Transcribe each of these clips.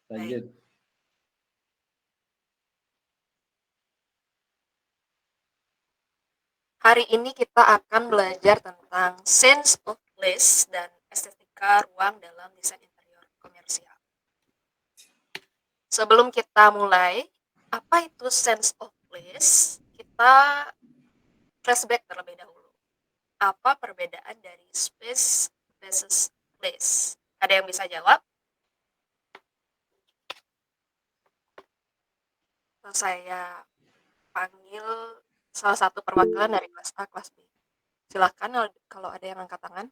Baik, Lanjut. hari ini kita akan belajar tentang sense of place dan estetika ruang dalam desain interior komersial. Sebelum kita mulai, apa itu sense of place? Kita flashback terlebih dahulu. Apa perbedaan dari space versus place? Ada yang bisa jawab? Atau saya panggil salah satu perwakilan dari kelas A, kelas B. Silakan kalau ada yang angkat tangan,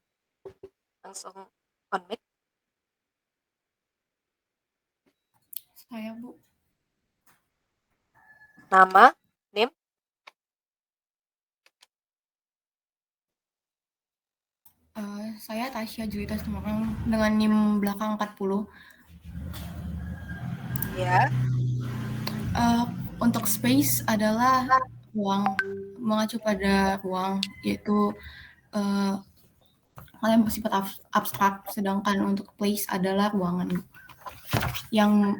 langsung on mic. Saya, Bu. Nama, NIM, Saya Tasya Julita Situmorang dengan NIM belakang 40. ya. Untuk space adalah ruang, mengacu pada ruang, yaitu hal yang bersifat abstrak, sedangkan untuk place adalah ruangan yang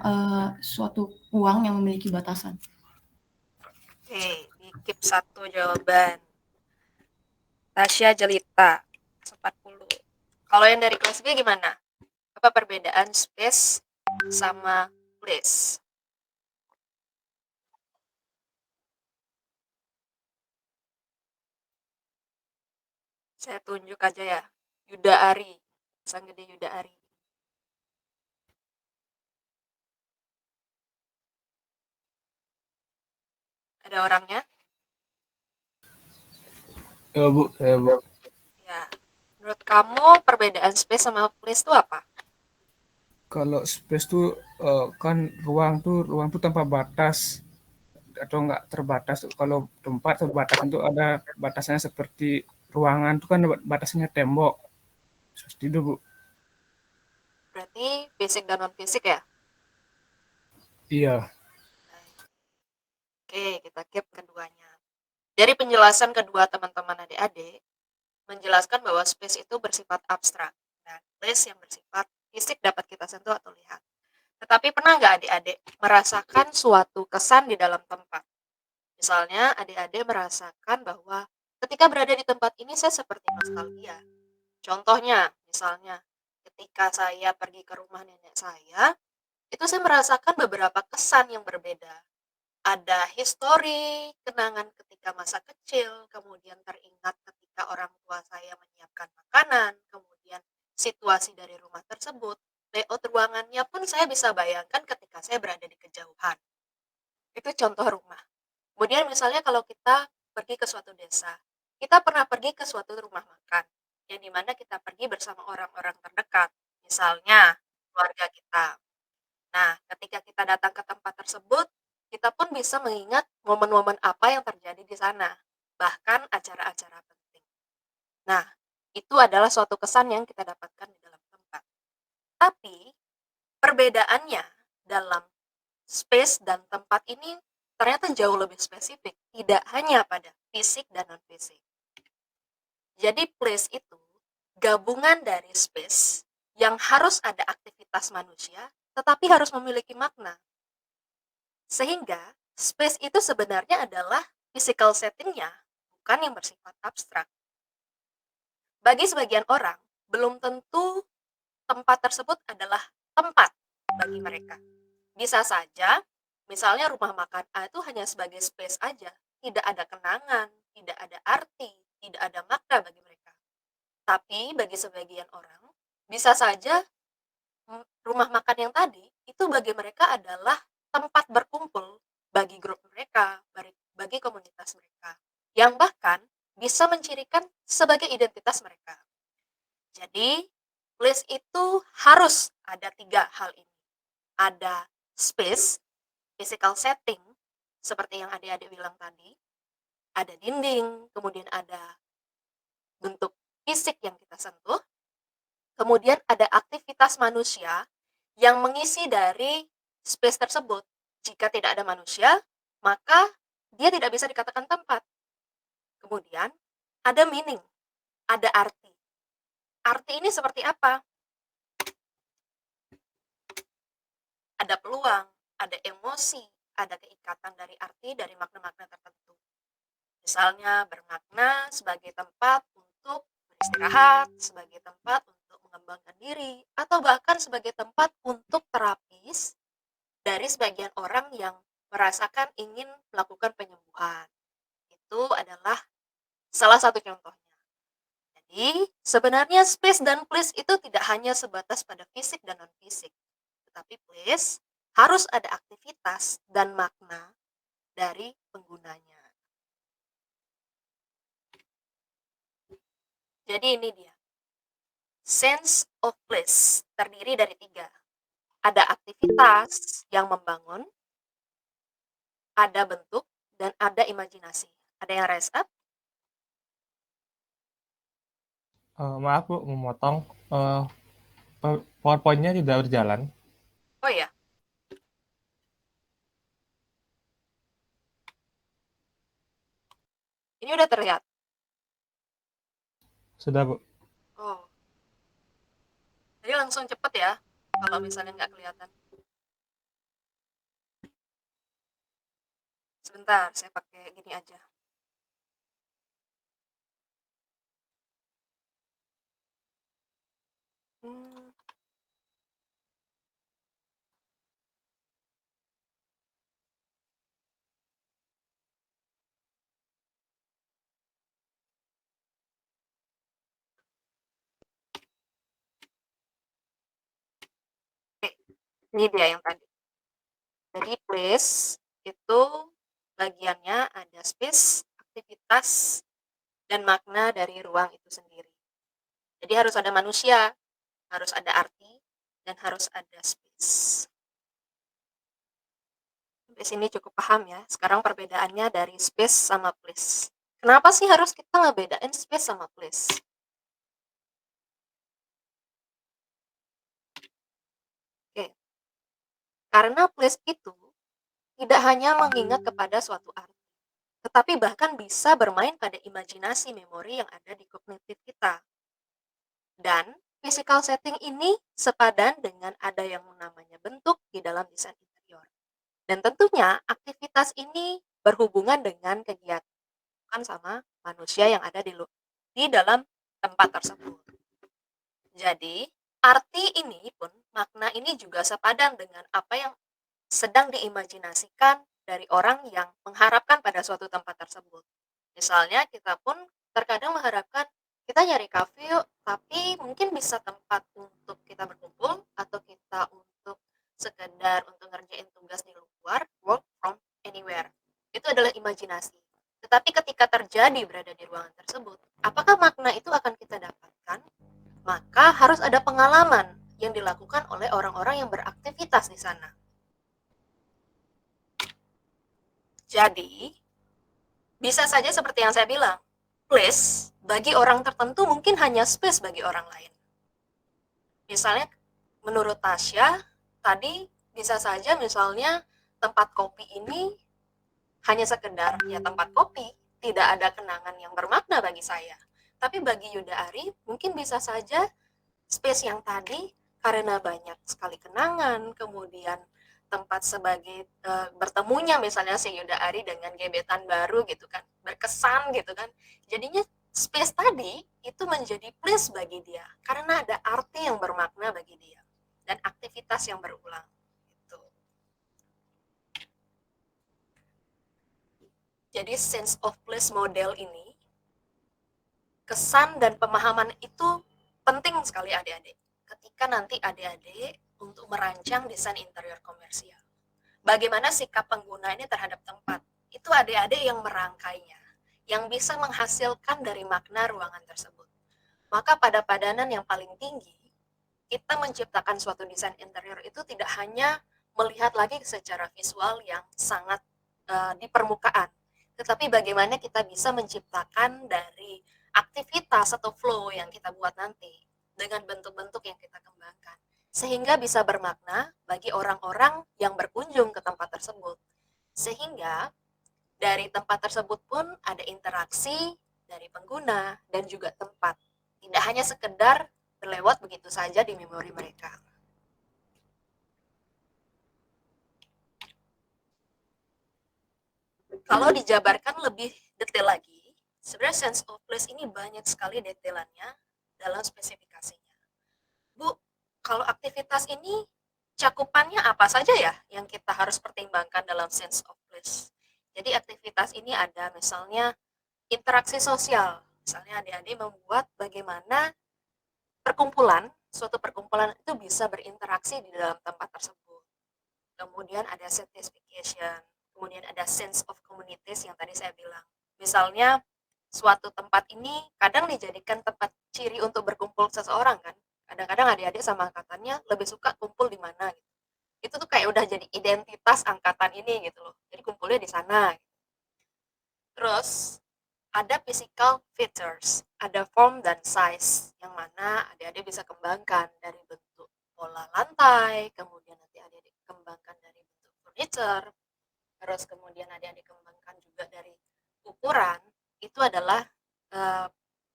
suatu ruang yang memiliki batasan. Oke, di keep satu jawaban. Tasya Jelita, 40. Kalau yang dari kelas B gimana? Apa perbedaan space sama place? Saya tunjuk aja ya. Yuda Ari. Sang gede Yuda Ari. Ada orangnya? Ya, Bu, saya, Bu. Ya. Menurut kamu perbedaan space sama place itu apa? Kalau space tuh kan ruang tuh tanpa batas atau enggak terbatas. Kalau tempat terbatas itu ada batasnya seperti ruangan tuh kan batasnya tembok. Seperti itu, Bu. Berarti fisik dan non fisik ya? Iya. Oke, kita keep keduanya. Dari penjelasan kedua teman-teman adik-adik, menjelaskan bahwa space itu bersifat abstrak dan place yang bersifat fisik dapat kita sentuh atau lihat. Tetapi pernah nggak adik-adik merasakan suatu kesan di dalam tempat? Misalnya adik-adik merasakan bahwa ketika berada di tempat ini saya seperti nostalgia. Contohnya, misalnya ketika saya pergi ke rumah nenek saya, itu saya merasakan beberapa kesan yang berbeda. Ada histori, kenangan ketika masa kecil, kemudian teringat ketika orang tua saya menyiapkan makanan, kemudian situasi dari rumah tersebut, layout ruangannya pun saya bisa bayangkan ketika saya berada di kejauhan. Itu contoh rumah. Kemudian misalnya kalau kita pergi ke suatu desa, kita pernah pergi ke suatu rumah makan, yang dimana kita pergi bersama orang-orang terdekat, misalnya keluarga kita. Nah, ketika kita datang ke tempat tersebut, kita pun bisa mengingat momen-momen apa yang terjadi di sana, bahkan acara-acara penting. Nah, itu adalah suatu kesan yang kita dapatkan di dalam tempat. Tapi, perbedaannya dalam space dan tempat ini ternyata jauh lebih spesifik, tidak hanya pada fisik dan non-fisik. Jadi, place itu gabungan dari space yang harus ada aktivitas manusia, tetapi harus memiliki makna. Sehingga space itu sebenarnya adalah physical settingnya, bukan yang bersifat abstrak. Bagi sebagian orang, belum tentu tempat tersebut adalah tempat bagi mereka. Bisa saja, misalnya rumah makan A itu hanya sebagai space aja, tidak ada kenangan, tidak ada arti, tidak ada makna bagi mereka. Tapi bagi sebagian orang, bisa saja rumah makan yang tadi itu bagi mereka adalah tempat berkumpul bagi grup mereka, bagi komunitas mereka, yang bahkan bisa mencirikan sebagai identitas mereka. Jadi, place itu harus ada tiga hal ini. Ada space, physical setting, seperti yang adik-adik bilang tadi, ada dinding, kemudian ada bentuk fisik yang kita sentuh, kemudian ada aktivitas manusia yang mengisi dari space tersebut. Jika tidak ada manusia, maka dia tidak bisa dikatakan tempat. Kemudian ada meaning, ada arti. Arti ini seperti apa? Ada ruang, ada emosi, ada keikatan dari arti dari makna-makna tertentu. Misalnya bermakna sebagai tempat untuk beristirahat, sebagai tempat untuk mengembangkan diri, atau bahkan sebagai tempat untuk terapis dari sebagian orang yang merasakan ingin melakukan penyembuhan. Itu adalah salah satu contohnya. Jadi, sebenarnya space dan place itu tidak hanya sebatas pada fisik dan non-fisik, tetapi place harus ada aktivitas dan makna dari penggunanya. Jadi ini dia. Sense of place terdiri dari 3. Ada aktivitas yang membangun, ada bentuk, dan ada imajinasi. Ada yang raise up? Maaf Bu, memotong. PowerPoint-nya tidak berjalan. Oh ya, ini udah terlihat. Sudah Bu. Oh, jadi langsung cepet ya, kalau misalnya nggak kelihatan. Sebentar, saya pakai gini aja. Hmm, oke, ini dia yang tadi. Jadi place itu bagiannya ada space, aktivitas, dan makna dari ruang itu sendiri. Jadi harus ada manusia, harus ada arti, dan harus ada space. Sampai sini cukup paham ya. Sekarang perbedaannya dari space sama place. Kenapa sih harus kita ngebedain space sama place? Oke, karena place itu tidak hanya mengingat kepada suatu arti, tetapi bahkan bisa bermain pada imajinasi memori yang ada di kognitif kita. Dan physical setting ini sepadan dengan ada yang namanya bentuk di dalam desain interior. Dan tentunya aktivitas ini berhubungan dengan kegiatan sama manusia yang ada di dalam tempat tersebut. Jadi, arti ini pun, makna ini juga sepadan dengan apa yang sedang diimajinasikan dari orang yang mengharapkan pada suatu tempat tersebut. Misalnya kita pun terkadang mengharapkan kita nyari kafe yuk, tapi mungkin bisa tempat untuk kita berkumpul atau kita untuk sekedar untuk ngerjain tugas di luar, work from anywhere. Itu adalah imajinasi. Tetapi ketika terjadi berada di ruangan tersebut, apakah makna itu akan kita dapatkan? Maka harus ada pengalaman yang dilakukan oleh orang-orang yang beraktivitas di sana. Jadi, bisa saja seperti yang saya bilang, place bagi orang tertentu mungkin hanya space bagi orang lain. Misalnya, menurut Tasya, tadi bisa saja misalnya tempat kopi ini hanya sekedar ya tempat kopi, tidak ada kenangan yang bermakna bagi saya. Tapi bagi Yuda Ari, mungkin bisa saja space yang tadi karena banyak sekali kenangan, kemudian tempat sebagai bertemunya misalnya si Yuda Ari dengan gebetan baru gitu kan, berkesan gitu kan. Jadinya space tadi itu menjadi place bagi dia karena ada arti yang bermakna bagi dia dan aktivitas yang berulang. Gitu. Jadi sense of place model ini, kesan dan pemahaman itu penting sekali adik-adik. Ketika nanti adik-adik untuk merancang desain interior komersial. Bagaimana sikap pengguna ini terhadap tempat? Itu adik-adik yang merangkainya, yang bisa menghasilkan dari makna ruangan tersebut. Maka pada padanan yang paling tinggi, kita menciptakan suatu desain interior itu tidak hanya melihat lagi secara visual yang sangat di permukaan, tetapi bagaimana kita bisa menciptakan dari aktivitas atau flow yang kita buat nanti dengan bentuk-bentuk yang kita kembangkan sehingga bisa bermakna bagi orang-orang yang berkunjung ke tempat tersebut. Sehingga dari tempat tersebut pun ada interaksi dari pengguna dan juga tempat. Tidak hanya sekedar berlewat begitu saja di memori mereka. Kalau dijabarkan lebih detail lagi, sebenarnya sense of place ini banyak sekali detailannya dalam spesifikasinya. Bu, kalau aktivitas ini cakupannya apa saja ya yang kita harus pertimbangkan dalam sense of place? Jadi aktivitas ini ada misalnya interaksi sosial. Misalnya adik-adik membuat bagaimana suatu perkumpulan itu bisa berinteraksi di dalam tempat tersebut. Kemudian ada satisfaction, kemudian ada sense of communities yang tadi saya bilang. Misalnya suatu tempat ini kadang dijadikan tempat ciri untuk berkumpul seseorang kan. Kadang-kadang adik-adik sama angkatannya lebih suka kumpul di mana gitu. Itu tuh kayak udah jadi identitas angkatan ini gitu loh. Jadi kumpulnya di sana. Terus ada physical features, ada form dan size yang mana adik-adik bisa kembangkan dari bentuk pola lantai, kemudian nanti adik-adik kembangkan dari bentuk furniture, terus kemudian adik-adik kembangkan juga dari ukuran. Itu adalah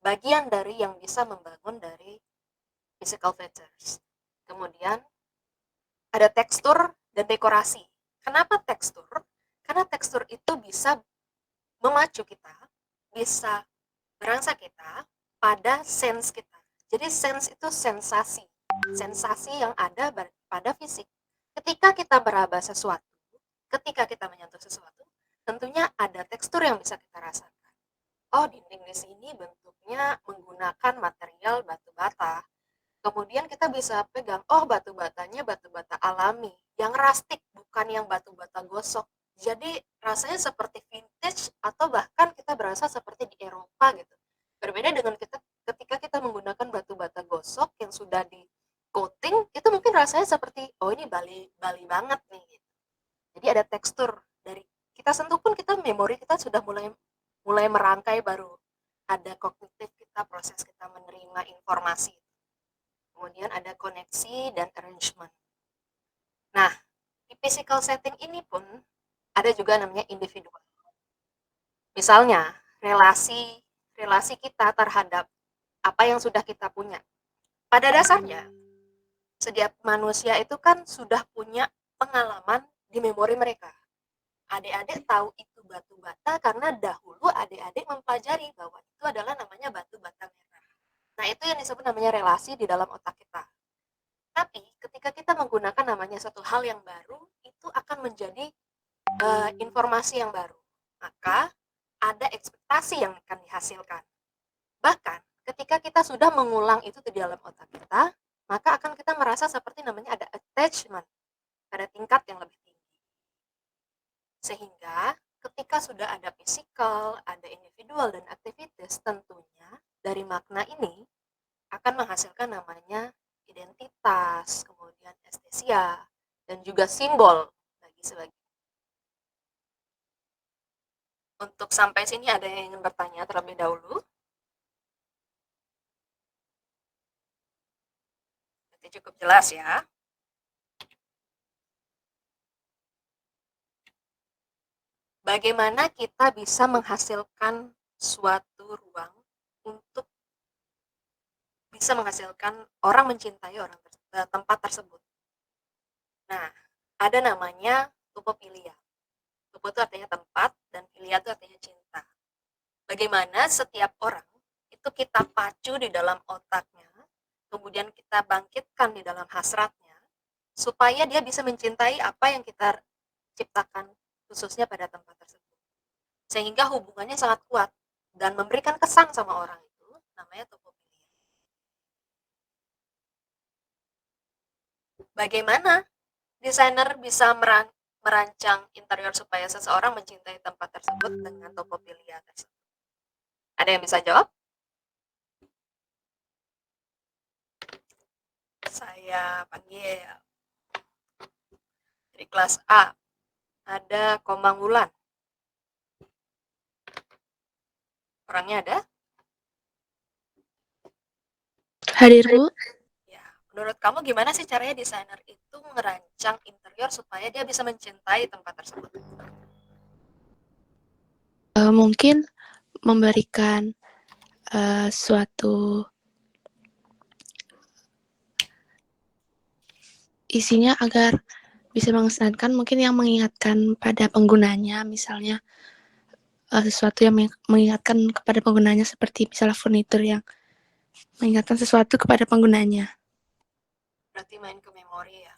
bagian dari yang bisa membangun dari physical features. Kemudian ada tekstur dan dekorasi. Kenapa tekstur? Karena tekstur itu bisa memacu kita, bisa merangsang kita pada sense kita. Jadi sense itu sensasi, sensasi yang ada pada fisik. Ketika kita meraba sesuatu, ketika kita menyentuh sesuatu, tentunya ada tekstur yang bisa kita rasakan. Oh, dinding di sini bentuknya menggunakan material batu bata. Kemudian kita bisa pegang, oh batu batanya batu bata alami, yang rustic, bukan yang batu bata gosok. Jadi rasanya seperti vintage atau bahkan kita berasa seperti di Eropa gitu. Berbeda dengan ketika kita menggunakan batu bata gosok yang sudah di coating, itu mungkin rasanya seperti oh ini Bali banget nih gitu. Jadi ada tekstur dari kita sentuh pun kita memori kita sudah mulai merangkai baru. Ada kognitif kita, proses kita menerima informasi. Kemudian ada koneksi dan arrangement. Nah, di physical setting ini pun ada juga namanya individual. Misalnya, relasi kita terhadap apa yang sudah kita punya. Pada dasarnya, setiap manusia itu kan sudah punya pengalaman di memori mereka. Adik-adik tahu itu batu bata karena dahulu adik-adik mempelajari bahwa itu adalah namanya batu bata merah. Nah, itu yang disebut namanya relasi di dalam otak kita. Tapi ketika kita menggunakan namanya satu hal yang baru, itu akan menjadi informasi yang baru. Maka ada ekspektasi yang akan dihasilkan. Bahkan ketika kita sudah mengulang itu di dalam otak kita, maka akan kita merasa seperti namanya ada attachment pada tingkat yang lebih tinggi. Sehingga ketika sudah ada physical, ada individual dan activities, tentunya dari makna ini akan menghasilkan namanya identitas, kemudian estesia, dan juga simbol bagi sebagian. Untuk sampai sini ada yang ingin bertanya terlebih dahulu? Berarti cukup jelas ya. Bagaimana kita bisa menghasilkan suatu ruang untuk bisa menghasilkan orang mencintai tempat tersebut. Nah, ada namanya tupofilia. Tupo itu artinya tempat dan filia itu artinya cinta. Bagaimana setiap orang itu kita pacu di dalam otaknya, kemudian kita bangkitkan di dalam hasratnya, supaya dia bisa mencintai apa yang kita ciptakan khususnya pada tempat tersebut. Sehingga hubungannya sangat kuat dan memberikan kesan sama orang itu, namanya tupofilia. Bagaimana desainer bisa merancang interior supaya seseorang mencintai tempat tersebut dengan topofilia tersebut? Ada yang bisa jawab? Saya panggil dari kelas A. Ada Komang Wulan. Orangnya ada? Hadir, Bu. Ya, menurut kamu gimana sih caranya desainer itu merancang interior supaya dia bisa mencintai tempat tersebut? Mungkin memberikan suatu isinya agar bisa mengesankan, mungkin yang mengingatkan pada penggunanya, misalnya sesuatu yang mengingatkan kepada penggunanya seperti misalnya furnitur yang mengingatkan sesuatu kepada penggunanya. Berarti main ke memori ya.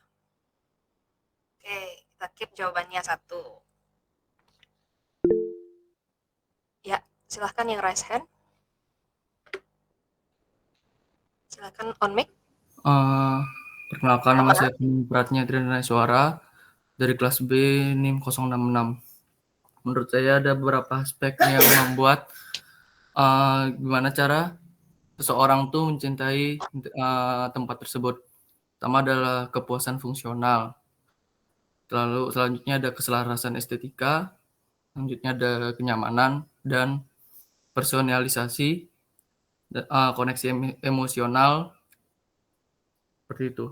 Oke, kita keep jawabannya 1. Ya, silahkan yang raise hand. Silahkan on mic. Perkenalkan, nama saya Pratnya Triana Suara dari kelas B NIM 066. Menurut saya ada beberapa aspek yang membuat gimana cara seseorang tuh mencintai tempat tersebut. Pertama adalah kepuasan fungsional. Lalu selanjutnya ada keselarasan estetika. Selanjutnya ada kenyamanan dan personalisasi, koneksi emosional, seperti itu.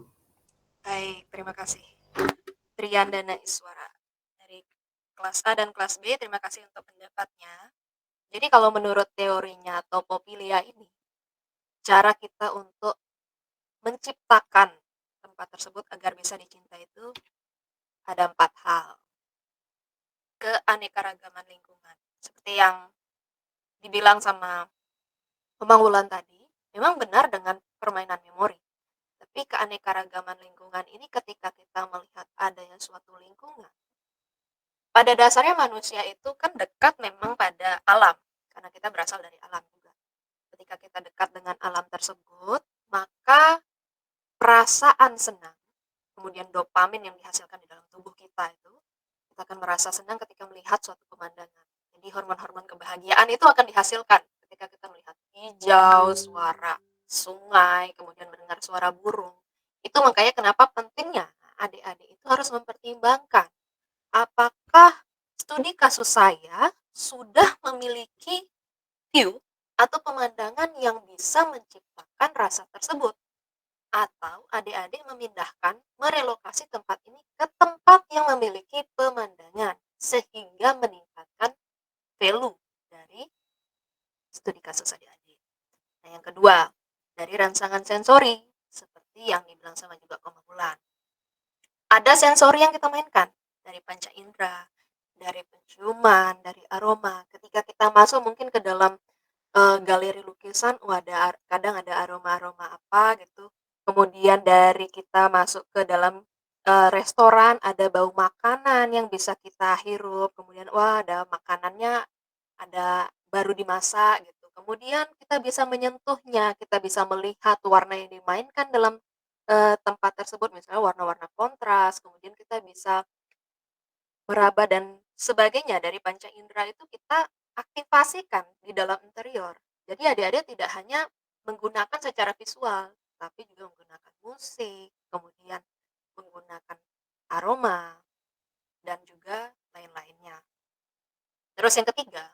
Baik, terima kasih. Triandana Iswara dari kelas A dan kelas B, terima kasih untuk pendapatnya. Jadi kalau menurut teorinya Topopilia ini, cara kita untuk menciptakan tempat tersebut agar bisa dicintai itu ada 4 hal. Keanekaragaman lingkungan. Seperti yang dibilang sama Pemanggulan tadi, memang benar dengan permainan memori. Tapi keanekaragaman lingkungan ini ketika kita melihat adanya suatu lingkungan, pada dasarnya manusia itu kan dekat memang pada alam, karena kita berasal dari alam juga. Ketika kita dekat dengan alam tersebut, maka perasaan senang, kemudian dopamin yang dihasilkan di dalam tubuh kita itu, kita akan merasa senang ketika melihat suatu pemandangan. Jadi hormon-hormon kebahagiaan itu akan dihasilkan ketika kita melihat hijau, suara sungai, kemudian mendengar suara burung. Itu makanya kenapa pentingnya adik-adik itu harus mempertimbangkan apakah studi kasus saya sudah memiliki view atau pemandangan yang bisa menciptakan rasa tersebut. Atau adik-adik memindahkan, merelokasi tempat ini ke tempat yang memiliki pemandangan. Sehingga meningkatkan value dari studi kasus adik-adik. Nah yang kedua, dari rangsangan sensori. Seperti yang dibilang sama juga Pemanggulan. Ada sensori yang kita mainkan. Dari panca indera, dari penciuman, dari aroma. Ketika kita masuk mungkin ke dalam galeri lukisan, kadang ada aroma-aroma apa gitu. Kemudian dari kita masuk ke dalam restoran, ada bau makanan yang bisa kita hirup. Kemudian ada makanannya ada baru dimasak gitu. Kemudian kita bisa menyentuhnya, kita bisa melihat warna yang dimainkan dalam tempat tersebut, misalnya warna-warna kontras. Kemudian kita bisa meraba dan sebagainya dari panca indera itu kita aktifasikan di dalam interior. Jadi adik-adik tidak hanya menggunakan secara visual, tapi juga menggunakan musik, kemudian menggunakan aroma, dan juga lain-lainnya. Terus yang ketiga,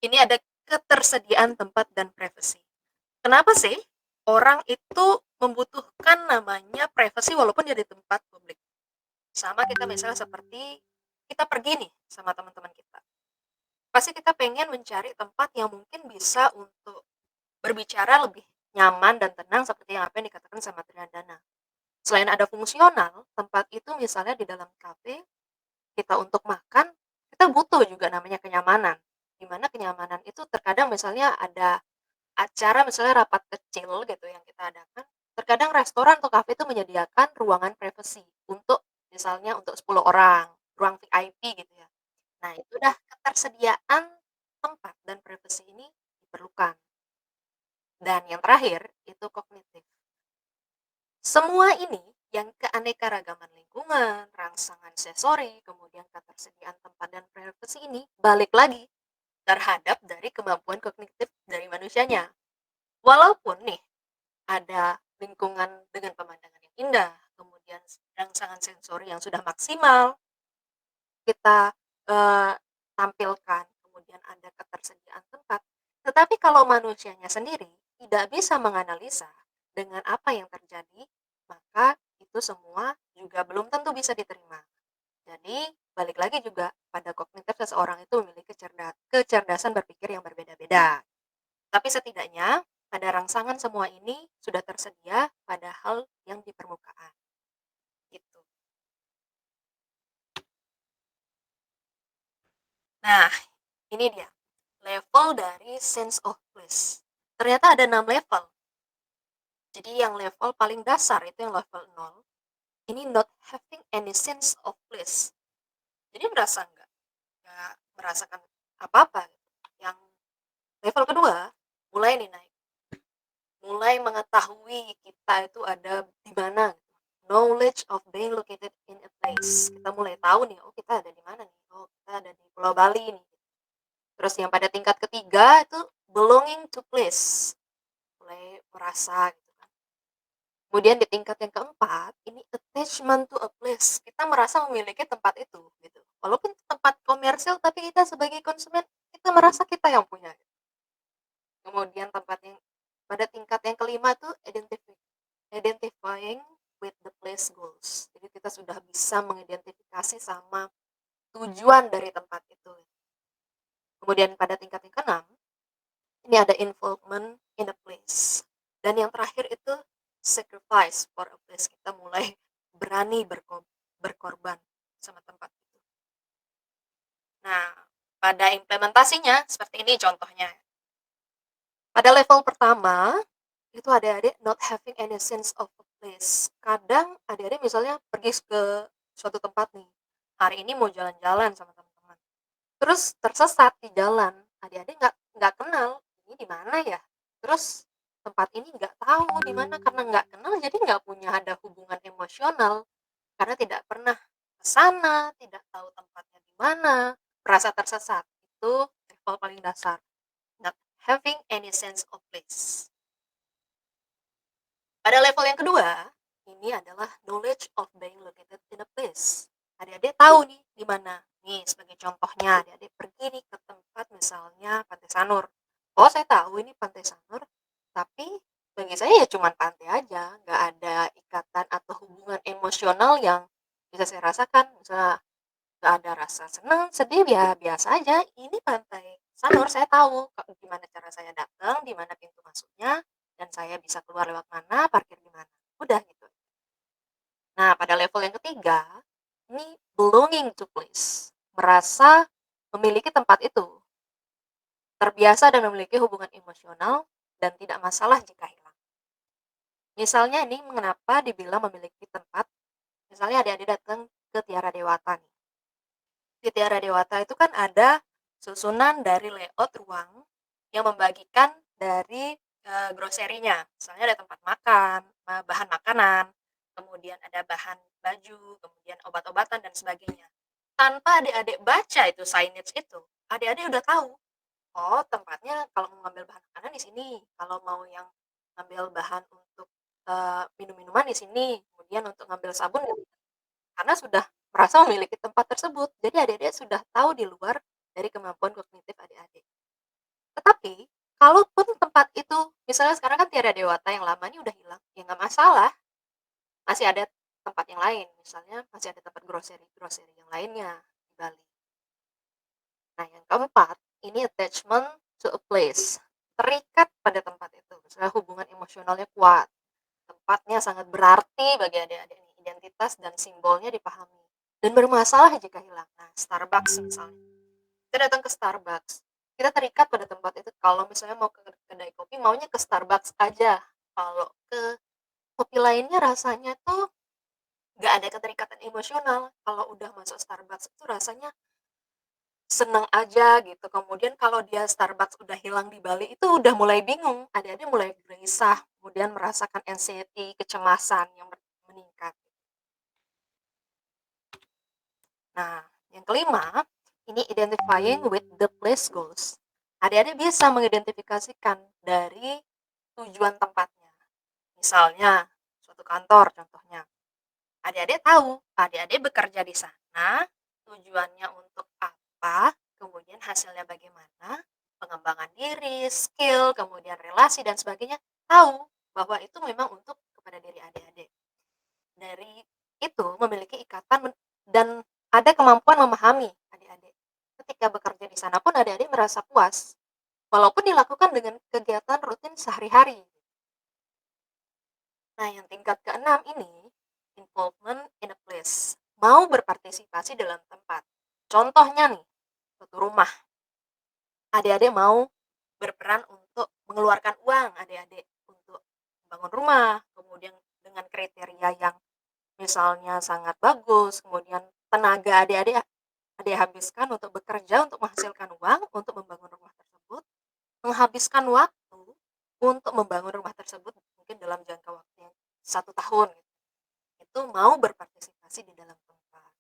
ini ada ketersediaan tempat dan privasi. Kenapa sih orang itu membutuhkan namanya privasi walaupun dia di tempat publik? Sama kita misalnya seperti kita pergi nih sama teman-teman kita. Pasti kita pengen mencari tempat yang mungkin bisa untuk berbicara lebih nyaman dan tenang seperti yang apa yang dikatakan sama Triandana. Selain ada fungsional, tempat itu misalnya di dalam kafe, kita untuk makan, kita butuh juga namanya kenyamanan. Di mana kenyamanan itu terkadang misalnya ada acara misalnya rapat kecil gitu yang kita adakan, terkadang restoran atau kafe itu menyediakan ruangan privasi untuk misalnya untuk 10 orang, ruang VIP gitu ya. Nah, itu udah ketersediaan tempat dan privasi ini diperlukan. Dan yang terakhir itu kognitif. Semua ini yang keanekaragaman lingkungan, rangsangan sensori, kemudian ketersediaan tempat dan privasi ini balik lagi terhadap dari kemampuan kognitif dari manusianya. Walaupun nih ada lingkungan dengan pemandangan yang indah, kemudian rangsangan sensori yang sudah maksimal kita tampilkan, kemudian ada ketersediaan tempat. Tetapi kalau manusianya sendiri tidak bisa menganalisa dengan apa yang terjadi, maka itu semua juga belum tentu bisa diterima. Jadi balik lagi juga pada kognitif seseorang itu memiliki kecerdasan berpikir yang berbeda-beda. Tapi setidaknya pada rangsangan semua ini sudah tersedia pada hal yang di permukaan. Gitu. Nah, Ini dia, level dari sense of place. Ternyata ada 6 level. Jadi yang level paling dasar itu yang level 0. Ini not having any sense of place. Jadi merasa nggak merasakan apa-apa. Yang level kedua, mulai nih naik. Mulai mengetahui kita itu ada di mana. Knowledge of being located in a place. Kita mulai tahu nih, oh kita ada di mana nih? Oh kita ada di Pulau Bali nih. Terus yang pada tingkat ketiga itu belonging to place. Mulai merasa gitu kan. Kemudian di tingkat yang keempat, ini attachment to a place. Kita merasa memiliki tempat itu gitu. Walaupun tempat komersil tapi kita sebagai konsumen kita merasa kita yang punya. Kemudian tempat yang pada tingkat yang kelima tuh identifying with the place goals. Jadi kita sudah bisa mengidentifikasi sama tujuan dari tempat itu. Kemudian pada tingkat yang keenam, ini ada involvement in a place. Dan yang terakhir itu sacrifice for a place. Kita mulai berani berkorban sama tempat itu. Nah, pada implementasinya seperti ini contohnya. Pada level pertama, itu adik-adik not having any sense of a place. Kadang adik-adik misalnya pergi ke suatu tempat nih. Hari ini mau jalan-jalan sama teman-teman. Terus tersesat di jalan. Adik-adik nggak kenal ini di mana ya. Terus tempat ini nggak tahu di mana karena nggak kenal jadi nggak punya ada hubungan emosional karena tidak pernah ke sana, tidak tahu tempatnya di mana, merasa tersesat. Itu level paling dasar. Not having any sense of place. Pada level yang kedua, ini adalah knowledge of being located in a place. Adik-adik tahu nih di mana. Nih sebagai contohnya, adik-adik pergi nih ke tempat misalnya Pantai Sanur. Oh saya tahu ini Pantai Sanur, tapi bagi saya ya cuma pantai aja, nggak ada ikatan atau hubungan emosional yang bisa saya rasakan. Misalnya nggak ada rasa senang, sedih ya biasa aja. Ini Pantai Sanur, saya tahu gimana cara saya datang, di mana pintu masuknya, dan saya bisa keluar lewat mana, parkir di mana. Udah gitu. Nah, pada level yang ketiga, ini belonging to place. Merasa memiliki tempat itu. Terbiasa dan memiliki hubungan emosional dan tidak masalah jika hilang. Misalnya ini mengapa dibilang memiliki tempat. Misalnya adik-adik datang ke Tiara Dewata nih. Di Tiara Dewata itu kan ada susunan dari layout ruang yang membagikan dari groserinya. Misalnya ada tempat makan, bahan makanan, kemudian ada bahan baju, kemudian obat-obatan dan sebagainya. Tanpa adik-adik baca itu signage itu, adik-adik udah tahu. Oh, tempatnya kalau mau ngambil bahan makanan di sini, kalau mau yang ngambil bahan untuk minum-minuman di sini, kemudian untuk ngambil sabun karena sudah merasa memiliki tempat tersebut. Jadi adik-adik sudah tahu di luar dari kemampuan kognitif adik-adik. Tetapi, kalaupun tempat itu, misalnya sekarang kan Tiara Dewata yang lama ini udah hilang, ya nggak masalah. Masih ada tempat yang lain, misalnya masih ada tempat grocery yang lainnya di Bali. Nah, yang keempat, ini attachment to a place. Terikat pada tempat itu, misalnya hubungan emosionalnya kuat. Tempatnya sangat berarti bagi adik-adik ini, identitas dan simbolnya dipahami. Dan bermasalah jika hilang. Nah, Starbucks misalnya. Kita datang ke Starbucks, kita terikat pada tempat itu. Kalau misalnya mau ke kedai kopi, maunya ke Starbucks aja. Kalau ke kopi lainnya rasanya tuh nggak ada keterikatan emosional. Kalau udah masuk Starbucks itu rasanya seneng aja gitu. Kemudian kalau dia Starbucks udah hilang di Bali itu udah mulai bingung. Adik-adik mulai gelisah, kemudian merasakan anxiety, kecemasan yang meningkat. Nah, yang kelima, ini identifying with the place goals. Adik-adik bisa mengidentifikasikan dari tujuan tempatnya. Misalnya, suatu kantor contohnya. Adik-adik tahu, adik-adik bekerja di sana, tujuannya untuk apa, kemudian hasilnya bagaimana, pengembangan diri, skill, kemudian relasi, dan sebagainya, tahu bahwa itu memang untuk kepada diri adik-adik. Dari itu memiliki ikatan dan ada kemampuan memahami adik-adik. Ketika bekerja di sana pun adik-adik merasa puas, walaupun dilakukan dengan kegiatan rutin sehari-hari. Nah, yang tingkat keenam ini, involvement in a place. Mau berpartisipasi dalam tempat. Contohnya nih, suatu rumah. adik-adik mau berperan untuk mengeluarkan uang adik-adik untuk membangun rumah, kemudian dengan kriteria yang misalnya sangat bagus, kemudian tenaga adik-adik habiskan untuk bekerja untuk menghasilkan uang untuk membangun rumah tersebut, menghabiskan waktu untuk membangun rumah tersebut mungkin dalam jangka waktu yang 1 tahun gitu. Itu mau berpartisipasi di dalam tempat.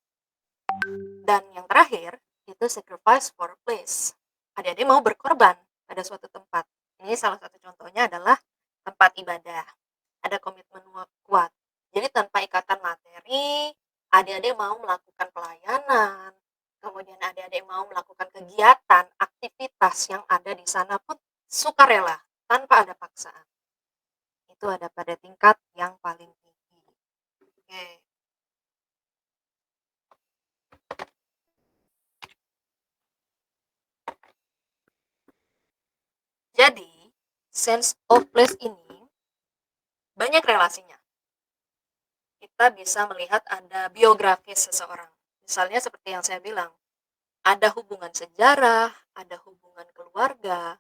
Dan yang terakhir itu sacrifice for a place. Adik-adik mau berkorban pada suatu tempat. Ini salah satu contohnya adalah tempat ibadah. Ada komitmen kuat. Jadi tanpa ikatan materi, adik-adik mau melakukan pelayanan, kemudian adik-adik mau melakukan kegiatan, aktivitas yang ada di sana pun sukarela, tanpa ada paksaan. Itu ada pada tingkat yang paling tinggi. Oke. Jadi, sense of place ini banyak relasinya. Kita bisa melihat ada biografis seseorang. Misalnya seperti yang saya bilang, ada hubungan sejarah, ada hubungan keluarga.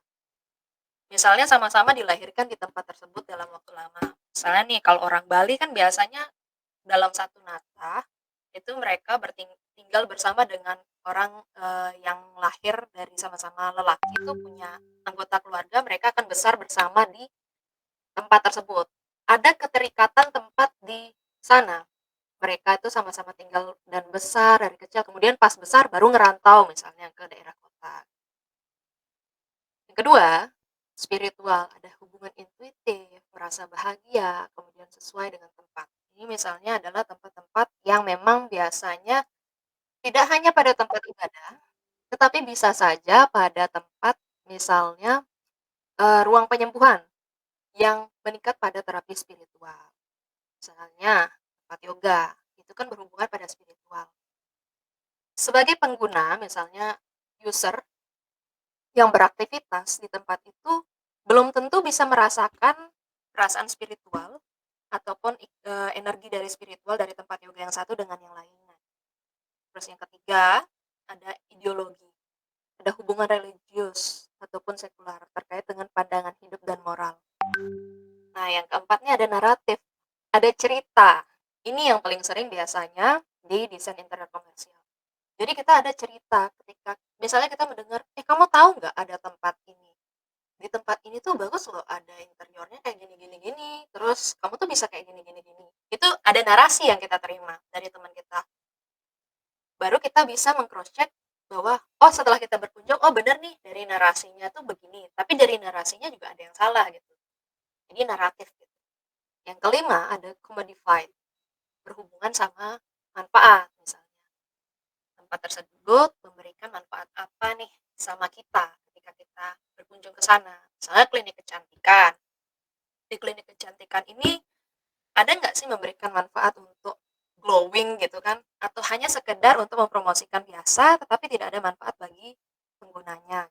Misalnya sama-sama dilahirkan di tempat tersebut dalam waktu lama. Misalnya nih, kalau orang Bali kan biasanya dalam satu nata, itu mereka tinggal bersama dengan orang yang lahir dari sama-sama lelaki itu punya anggota keluarga, mereka akan besar bersama di tempat tersebut. Ada keterikatan tempat di sana. Mereka itu sama-sama tinggal dan besar dari kecil, kemudian pas besar baru ngerantau misalnya ke daerah kota. Yang kedua, spiritual, ada hubungan intuitif, merasa bahagia, kemudian sesuai dengan tempat. Ini misalnya adalah tempat-tempat yang memang biasanya tidak hanya pada tempat ibadah, tetapi bisa saja pada tempat misalnya ruang penyembuhan yang meningkat pada terapi spiritual. Misalnya tempat yoga, itu kan berhubungan pada spiritual. Sebagai pengguna, misalnya user yang beraktivitas di tempat itu belum tentu bisa merasakan perasaan spiritual ataupun energi dari spiritual dari tempat yoga yang satu dengan yang lainnya. Terus yang ketiga, ada ideologi. Ada hubungan religius ataupun sekular terkait dengan pandangan hidup dan moral. Nah, yang keempatnya ada naratif. Ada cerita. Ini yang paling sering biasanya di desain interior komersial. Jadi kita ada cerita ketika misalnya kita mendengar, kamu tahu nggak ada tempat ini? Di tempat ini tuh bagus loh, ada interiornya kayak gini, terus kamu tuh bisa kayak gini. Itu ada narasi yang kita terima dari teman kita. Baru kita bisa meng-cross check bahwa, setelah kita berkunjung, bener nih dari narasinya tuh begini. Tapi dari narasinya juga ada yang salah gitu. Jadi naratif gitu. Yang kelima ada commodified, berhubungan sama manfaat misalnya. Tempat tersebut memberikan manfaat apa nih sama kita ketika kita berkunjung ke sana. Misalnya klinik kecantikan. Di klinik kecantikan ini ada nggak sih memberikan manfaat untuk glowing gitu kan? Atau hanya sekedar untuk mempromosikan biasa tetapi tidak ada manfaat bagi penggunanya.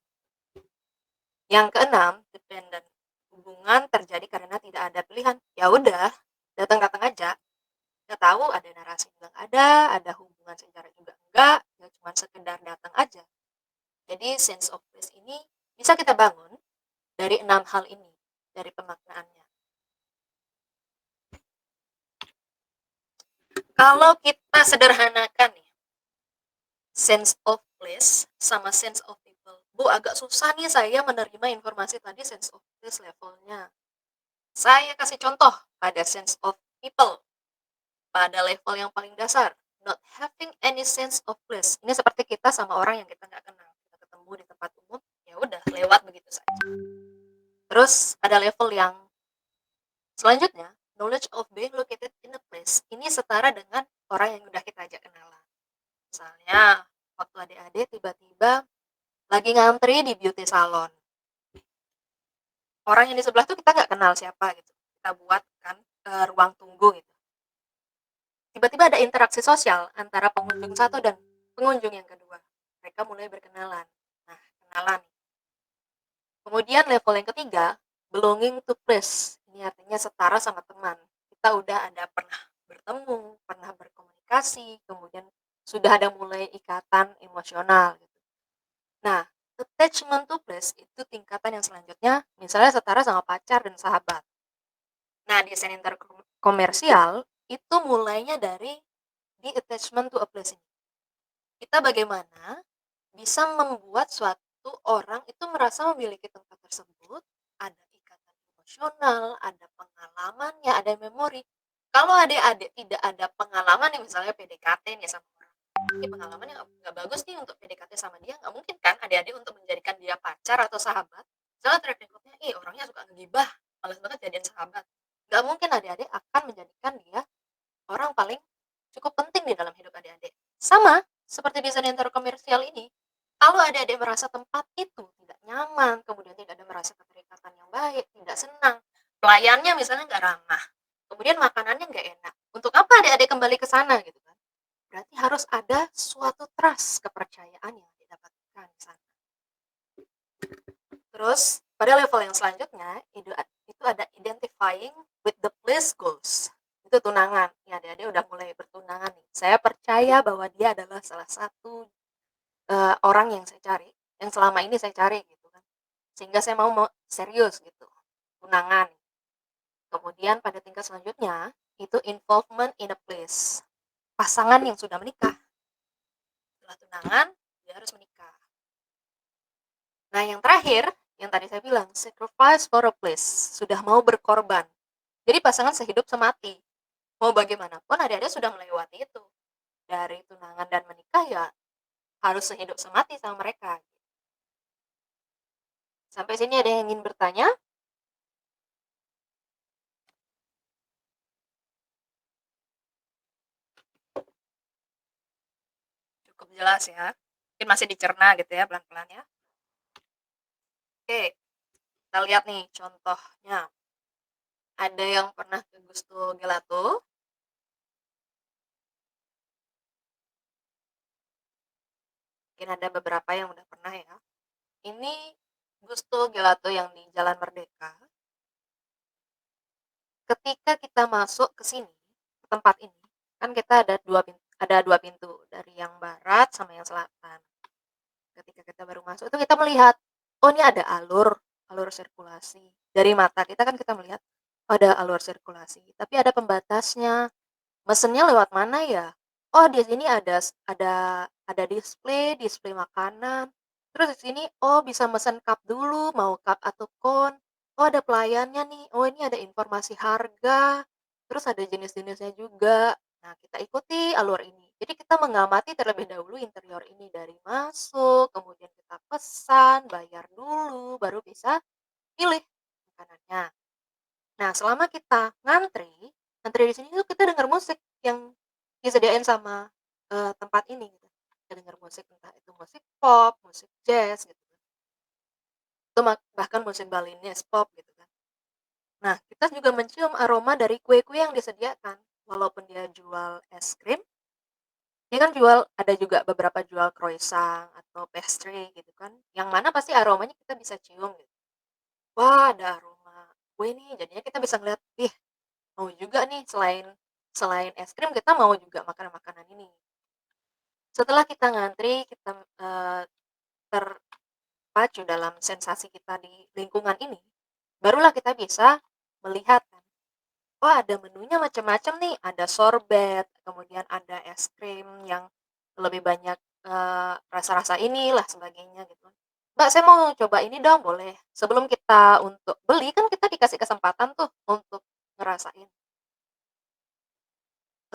Yang keenam, dependent. Hubungan terjadi karena tidak ada pilihan. Ya udah, datang-datang aja. Nggak tahu ada narasi juga ada hubungan sejarah juga enggak, ya cuma sekedar datang aja. Jadi sense of place ini bisa kita bangun dari 6 hal ini, dari pemaknaannya. Kalau kita sederhanakan nih, sense of place sama sense of people. Bu, agak susah nih saya menerima informasi tadi sense of place levelnya. Saya kasih contoh pada sense of people. Pada level yang paling dasar, not having any sense of place. Ini seperti kita sama orang yang kita nggak kenal. Kita ketemu di tempat umum, ya udah lewat begitu saja. Terus ada level yang selanjutnya, knowledge of being located in a place. Ini setara dengan orang yang udah kita ajak kenalan. Misalnya, waktu adik-adik tiba-tiba lagi ngantri di beauty salon. Orang yang di sebelah tuh kita nggak kenal siapa gitu. Kita buatkan ruang tunggu gitu. Tiba-tiba ada interaksi sosial antara pengunjung satu dan pengunjung yang kedua. Mereka mulai berkenalan. Nah, kenalan. Kemudian level yang ketiga, belonging to place. Ini artinya setara sama teman. Kita udah ada pernah bertemu, pernah berkomunikasi, kemudian sudah ada mulai ikatan emosional. Gitu. Nah, Attachment to place itu tingkatan yang selanjutnya, misalnya setara sama pacar dan sahabat. Nah, desain interkomersial itu mulainya dari di attachment to a place ini. Kita bagaimana bisa membuat suatu orang itu merasa memiliki tempat tersebut, ada ikatan emosional, ada pengalamannya, ada memori. Kalau adik-adik tidak ada pengalaman nih, misalnya PDKT nih sama orang, ini pengalamannya nggak bagus nih untuk PDKT sama dia, nggak mungkin kan adik-adik untuk menjadikan dia pacar atau sahabat. Misalnya track recordnya, orangnya suka ngegibah, males banget jadian sahabat. Nggak mungkin adik-adik akan menjadikan dia orang paling cukup penting di dalam hidup adik-adik. Sama seperti desain interkomersial ini, kalau adik-adik merasa tempat itu tidak nyaman, kemudian tidak ada merasa keterikatan yang baik, tidak senang, pelayannya misalnya nggak ramah, kemudian makanannya nggak enak, untuk apa adik-adik kembali ke sana gitu kan? Berarti harus ada suatu trust, kepercayaan yang didapatkan di sana. Terus pada level yang selanjutnya itu ada identifying with the place goals. Itu tunangan. Ya, adik-adik udah mulai bertunangan nih. Saya percaya bahwa dia adalah salah satu orang yang saya cari, yang selama ini saya cari gitu kan. Sehingga saya mau serius gitu. Tunangan. Kemudian pada tingkat selanjutnya itu involvement in a place. Pasangan yang sudah menikah. Setelah tunangan, dia harus menikah. Nah, yang terakhir, yang tadi saya bilang, sacrifice for a place. Sudah mau berkorban. Jadi pasangan sehidup semati. Mau bagaimanapun adik-adik sudah melewati itu. Dari tunangan dan menikah ya harus sehidup semati sama mereka. Sampai sini ada yang ingin bertanya? Cukup jelas ya. Mungkin masih dicerna gitu ya pelan-pelan ya. Oke, kita lihat nih contohnya. Ada yang pernah ke Gusto Gelato? Mungkin ada beberapa yang udah pernah ya. Ini Gusto Gelato yang di Jalan Merdeka. Ketika kita masuk ke sini, ke tempat ini, kan kita ada dua pintu dari yang barat sama yang selatan. Ketika kita baru masuk itu kita melihat, oh ini ada alur sirkulasi. Dari mata kita kan kita melihat ada alur sirkulasi, tapi ada pembatasnya. Mesennya lewat mana ya? Oh, di sini ada display makanan. Terus di sini bisa mesen cup dulu, mau cup atau kon. Oh, ada pelayannya nih. Oh, ini ada informasi harga. Terus ada jenis-jenisnya juga. Nah, kita ikuti alur ini. Jadi kita mengamati terlebih dahulu interior ini dari masuk, kemudian kita pesan, bayar dulu, baru bisa pilih makanannya. Nah, selama kita ngantri di sini tuh kita dengar musik yang disediain sama, tempat ini gitu. Kita dengar musik, entah itu musik pop, musik jazz gitu kan. Itu bahkan musik Balinese pop gitu kan. Nah, kita juga mencium aroma dari kue-kue yang disediakan. Walaupun dia jual es krim, dia kan ada juga beberapa jual croissant atau pastry gitu kan, yang mana pasti aromanya kita bisa cium gitu. Wah, ada aroma kue nih, jadinya kita bisa ngeliat, "Ih, mau juga nih selain selain es krim kita mau juga makan makanan ini." Setelah kita ngantri, kita, terpacu dalam sensasi kita di lingkungan ini, barulah kita bisa melihat kan, "Oh ada menunya macam-macam nih, ada sorbet, kemudian ada es krim yang lebih banyak, rasa-rasa inilah sebagainya," gitu. "Mbak saya mau coba ini dong, boleh?" Sebelum kita untuk beli kan kita dikasih kesempatan tuh untuk ngerasain.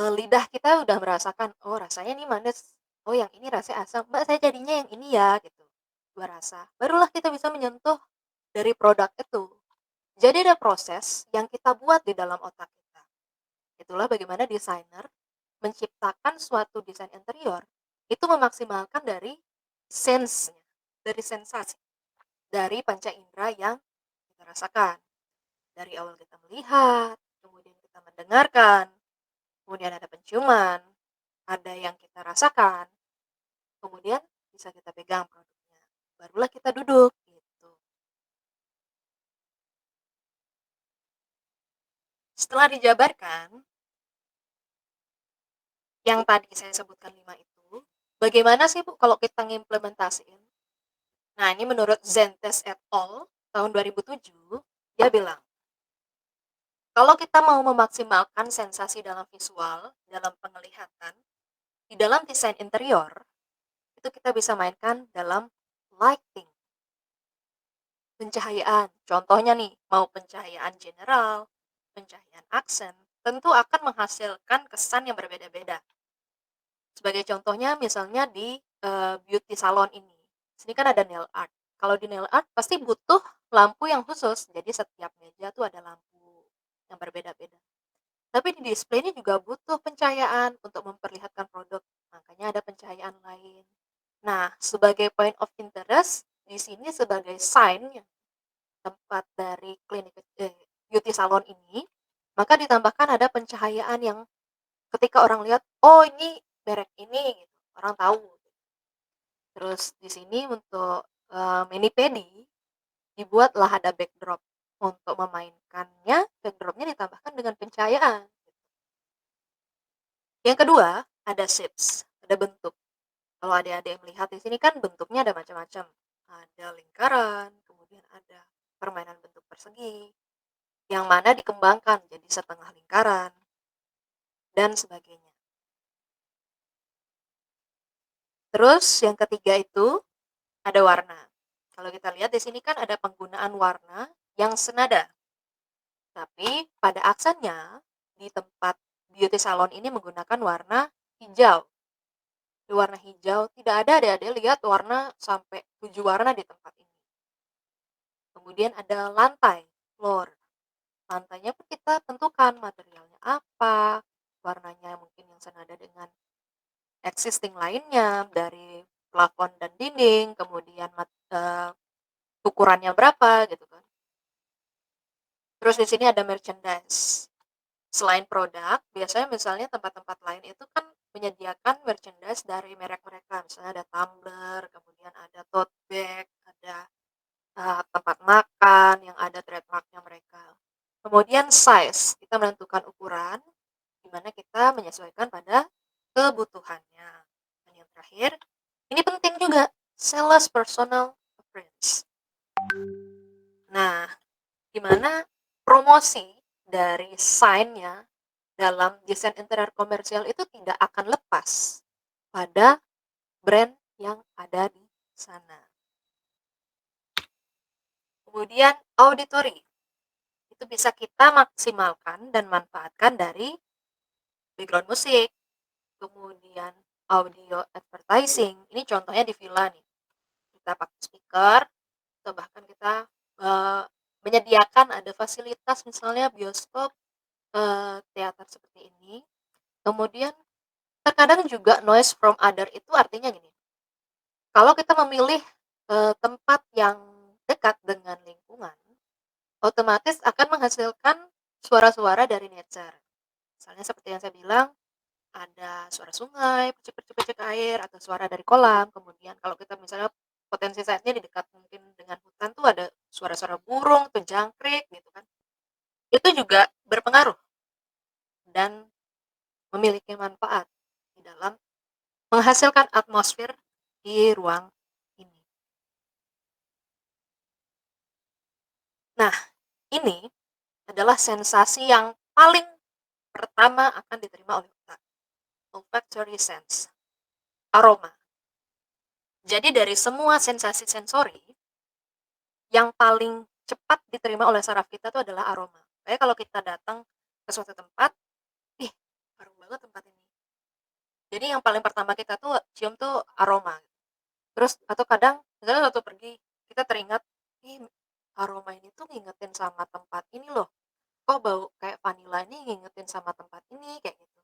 Lidah kita udah merasakan, "Oh rasanya ini manis, oh yang ini rasanya asam, Mbak saya jadinya yang ini ya," gitu. 2 rasa, barulah kita bisa menyentuh dari produk itu. Jadi ada proses yang kita buat di dalam otak kita. Itulah bagaimana desainer menciptakan suatu desain interior, itu memaksimalkan dari sense-nya, dari sensasi, dari panca indera yang kita rasakan. Dari awal kita melihat, kemudian kita mendengarkan, kemudian ada penciuman, ada yang kita rasakan, kemudian bisa kita pegang produknya. Barulah kita duduk gitu. Setelah dijabarkan, yang tadi saya sebutkan 5 itu, bagaimana sih Bu kalau kita ngimplementasiin? Nah, ini menurut Zentes et al. Tahun 2007, dia bilang, kalau kita mau memaksimalkan sensasi dalam visual, dalam penglihatan, di dalam desain interior, itu kita bisa mainkan dalam lighting, pencahayaan. Contohnya nih, mau pencahayaan general, pencahayaan aksen, tentu akan menghasilkan kesan yang berbeda-beda. Sebagai contohnya misalnya di beauty salon ini. Sini kan ada nail art. Kalau di nail art pasti butuh lampu yang khusus. Jadi setiap meja tuh ada lampu yang berbeda-beda. Tapi di display ini juga butuh pencahayaan untuk memperlihatkan produk. Makanya ada pencahayaan lain. Nah, sebagai point of interest, di sini sebagai sign yang tempat dari beauty salon ini, maka ditambahkan ada pencahayaan yang ketika orang lihat, oh ini merek ini, gitu. Orang tahu. Terus di sini untuk mani-pedi dibuatlah ada backdrop. Untuk memainkannya, backdropnya ditambahkan dengan pencahayaan. Yang kedua, ada shapes, ada bentuk. Kalau adik-adik melihat di sini kan bentuknya ada macam-macam. Ada lingkaran, kemudian ada permainan bentuk persegi, yang mana dikembangkan jadi setengah lingkaran, dan sebagainya. Terus yang ketiga itu ada warna. Kalau kita lihat di sini kan ada penggunaan warna yang senada. Tapi pada aksennya di tempat beauty salon ini menggunakan warna hijau. Di warna hijau tidak ada adik-adik lihat warna sampai 7 warna di tempat ini. Kemudian ada lantai, floor. Lantainya pun kita tentukan materialnya apa, warnanya mungkin yang senada dengan existing lainnya dari plafon dan dinding, kemudian ukurannya berapa gitu kan. Terus di sini ada merchandise. Selain produk, biasanya misalnya tempat-tempat lain itu kan menyediakan merchandise dari merek mereka. Misalnya ada tumbler, kemudian ada tote bag, ada tempat makan yang ada trademarknya mereka. Kemudian size, kita menentukan ukuran, di mana kita menyesuaikan pada kebutuhannya. Dan yang terakhir, ini penting juga, sales personal appearance. Nah, di mana promosi dari sign-nya dalam desain interior komersial itu tidak akan lepas pada brand yang ada di sana. Kemudian auditory, itu bisa kita maksimalkan dan manfaatkan dari background musik, kemudian audio advertising. Ini contohnya di villa nih. Kita pakai speaker, atau bahkan kita menyediakan ada fasilitas misalnya bioskop, teater seperti ini. Kemudian terkadang juga noise from other itu artinya gini. Kalau kita memilih tempat yang dekat dengan lingkungan, otomatis akan menghasilkan suara-suara dari nature. Misalnya seperti yang saya bilang, ada suara sungai, percik-percik air, atau suara dari kolam. Kemudian kalau kita misalnya potensi site-nya di dekat mungkin dengan hutan tuh ada suara-suara burung, tuh jangkrik gitu kan. Itu juga berpengaruh dan memiliki manfaat di dalam menghasilkan atmosfer di ruang ini. Nah, ini adalah sensasi yang paling pertama akan diterima oleh otak. Olfactory sense, aroma. Jadi dari semua sensasi sensori, yang paling cepat diterima oleh saraf kita itu adalah aroma. Kayak kalau kita datang ke suatu tempat, ih, harum banget tempat ini. Jadi yang paling pertama kita tuh cium tuh aroma. Terus atau kadang misalnya waktu pergi, kita teringat, ih, aroma ini tuh ngingetin sama tempat ini loh. Kok bau kayak vanila ini ngingetin sama tempat ini kayak gitu.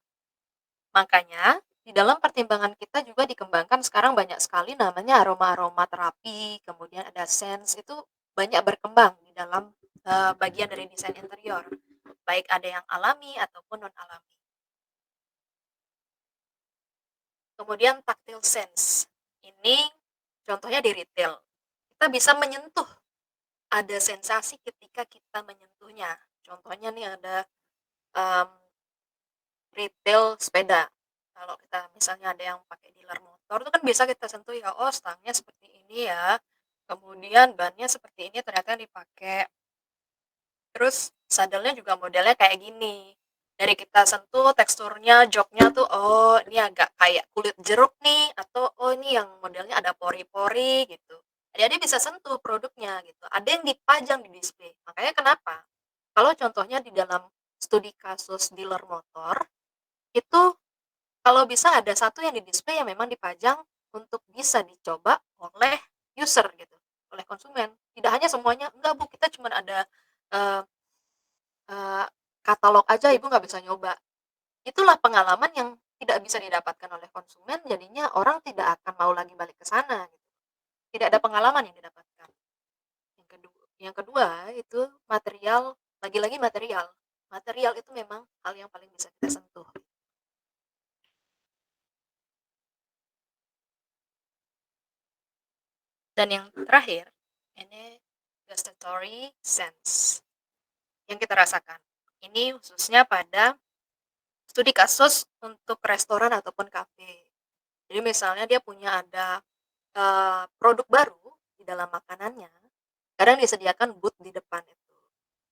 Makanya di dalam pertimbangan kita juga dikembangkan sekarang banyak sekali namanya aroma-aroma terapi, kemudian ada sense itu banyak berkembang di dalam bagian dari desain interior, baik ada yang alami ataupun non alami. Kemudian tactile sense, ini contohnya di retail, kita bisa menyentuh, ada sensasi ketika kita menyentuhnya. Contohnya nih ada retail sepeda. Kalau kita misalnya ada yang pakai dealer motor itu kan bisa kita sentuh ya, oh stangnya seperti ini ya. kemudian bannya seperti ini ternyata dipakai. Terus sadelnya juga modelnya kayak gini. Dari kita sentuh teksturnya, joknya tuh, oh ini agak kayak kulit jeruk nih, atau oh ini yang modelnya ada pori-pori gitu. Adik-adik bisa sentuh produknya gitu. Ada yang dipajang di display. Makanya kenapa? Kalau contohnya di dalam studi kasus dealer motor, itu kalau bisa ada satu yang di display yang memang dipajang untuk bisa dicoba oleh user gitu, oleh konsumen. Tidak hanya semuanya, enggak Bu, kita cuma ada eh, eh, katalog aja, Ibu nggak bisa nyoba. Itulah pengalaman yang tidak bisa didapatkan oleh konsumen, jadinya orang tidak akan mau lagi balik ke sana. Gitu. Tidak ada pengalaman yang didapatkan. Yang kedua itu material, lagi-lagi material. Material itu memang hal yang paling bisa kita sentuh. Dan yang terakhir, ini gustatory sense yang kita rasakan. Ini khususnya pada studi kasus untuk restoran ataupun kafe. Jadi misalnya dia punya ada produk baru di dalam makanannya, kadang disediakan booth di depan itu.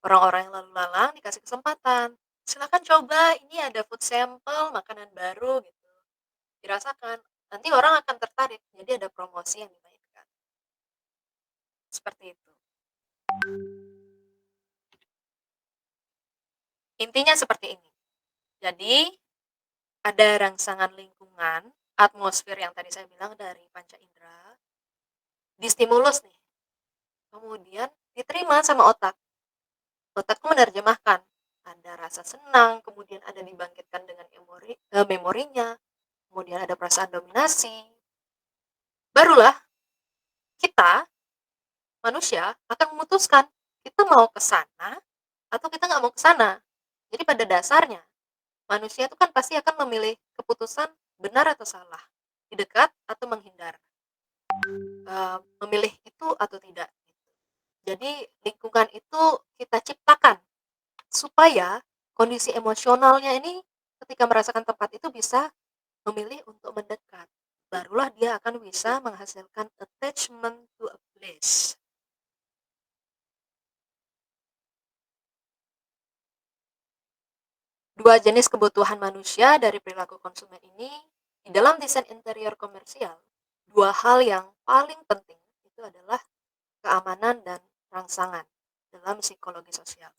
Orang-orang yang lalu lalang dikasih kesempatan, silakan coba, ini ada food sample makanan baru gitu. Dirasakan, nanti orang akan tertarik, jadi ada promosi yang dimainkan. Seperti itu. Intinya seperti ini. Jadi, ada rangsangan lingkungan, atmosfer yang tadi saya bilang dari panca indera, distimulus nih. Kemudian diterima sama otak. Otakku menerjemahkan. Ada rasa senang, kemudian ada dibangkitkan dengan memorinya, kemudian ada perasaan dominasi. Barulah kita, manusia, akan memutuskan kita mau ke sana atau kita nggak mau ke sana. Jadi pada dasarnya, manusia itu kan pasti akan memilih keputusan benar atau salah, di dekat atau menghindar, memilih itu atau tidak. Jadi lingkungan itu kita ciptakan supaya kondisi emosionalnya ini ketika merasakan tempat itu bisa memilih untuk mendekat. Barulah dia akan bisa menghasilkan attachment to a place. Dua jenis kebutuhan manusia dari perilaku konsumen ini di dalam desain interior komersial, dua hal yang paling penting itu adalah keamanan dan rangsangan dalam psikologi sosial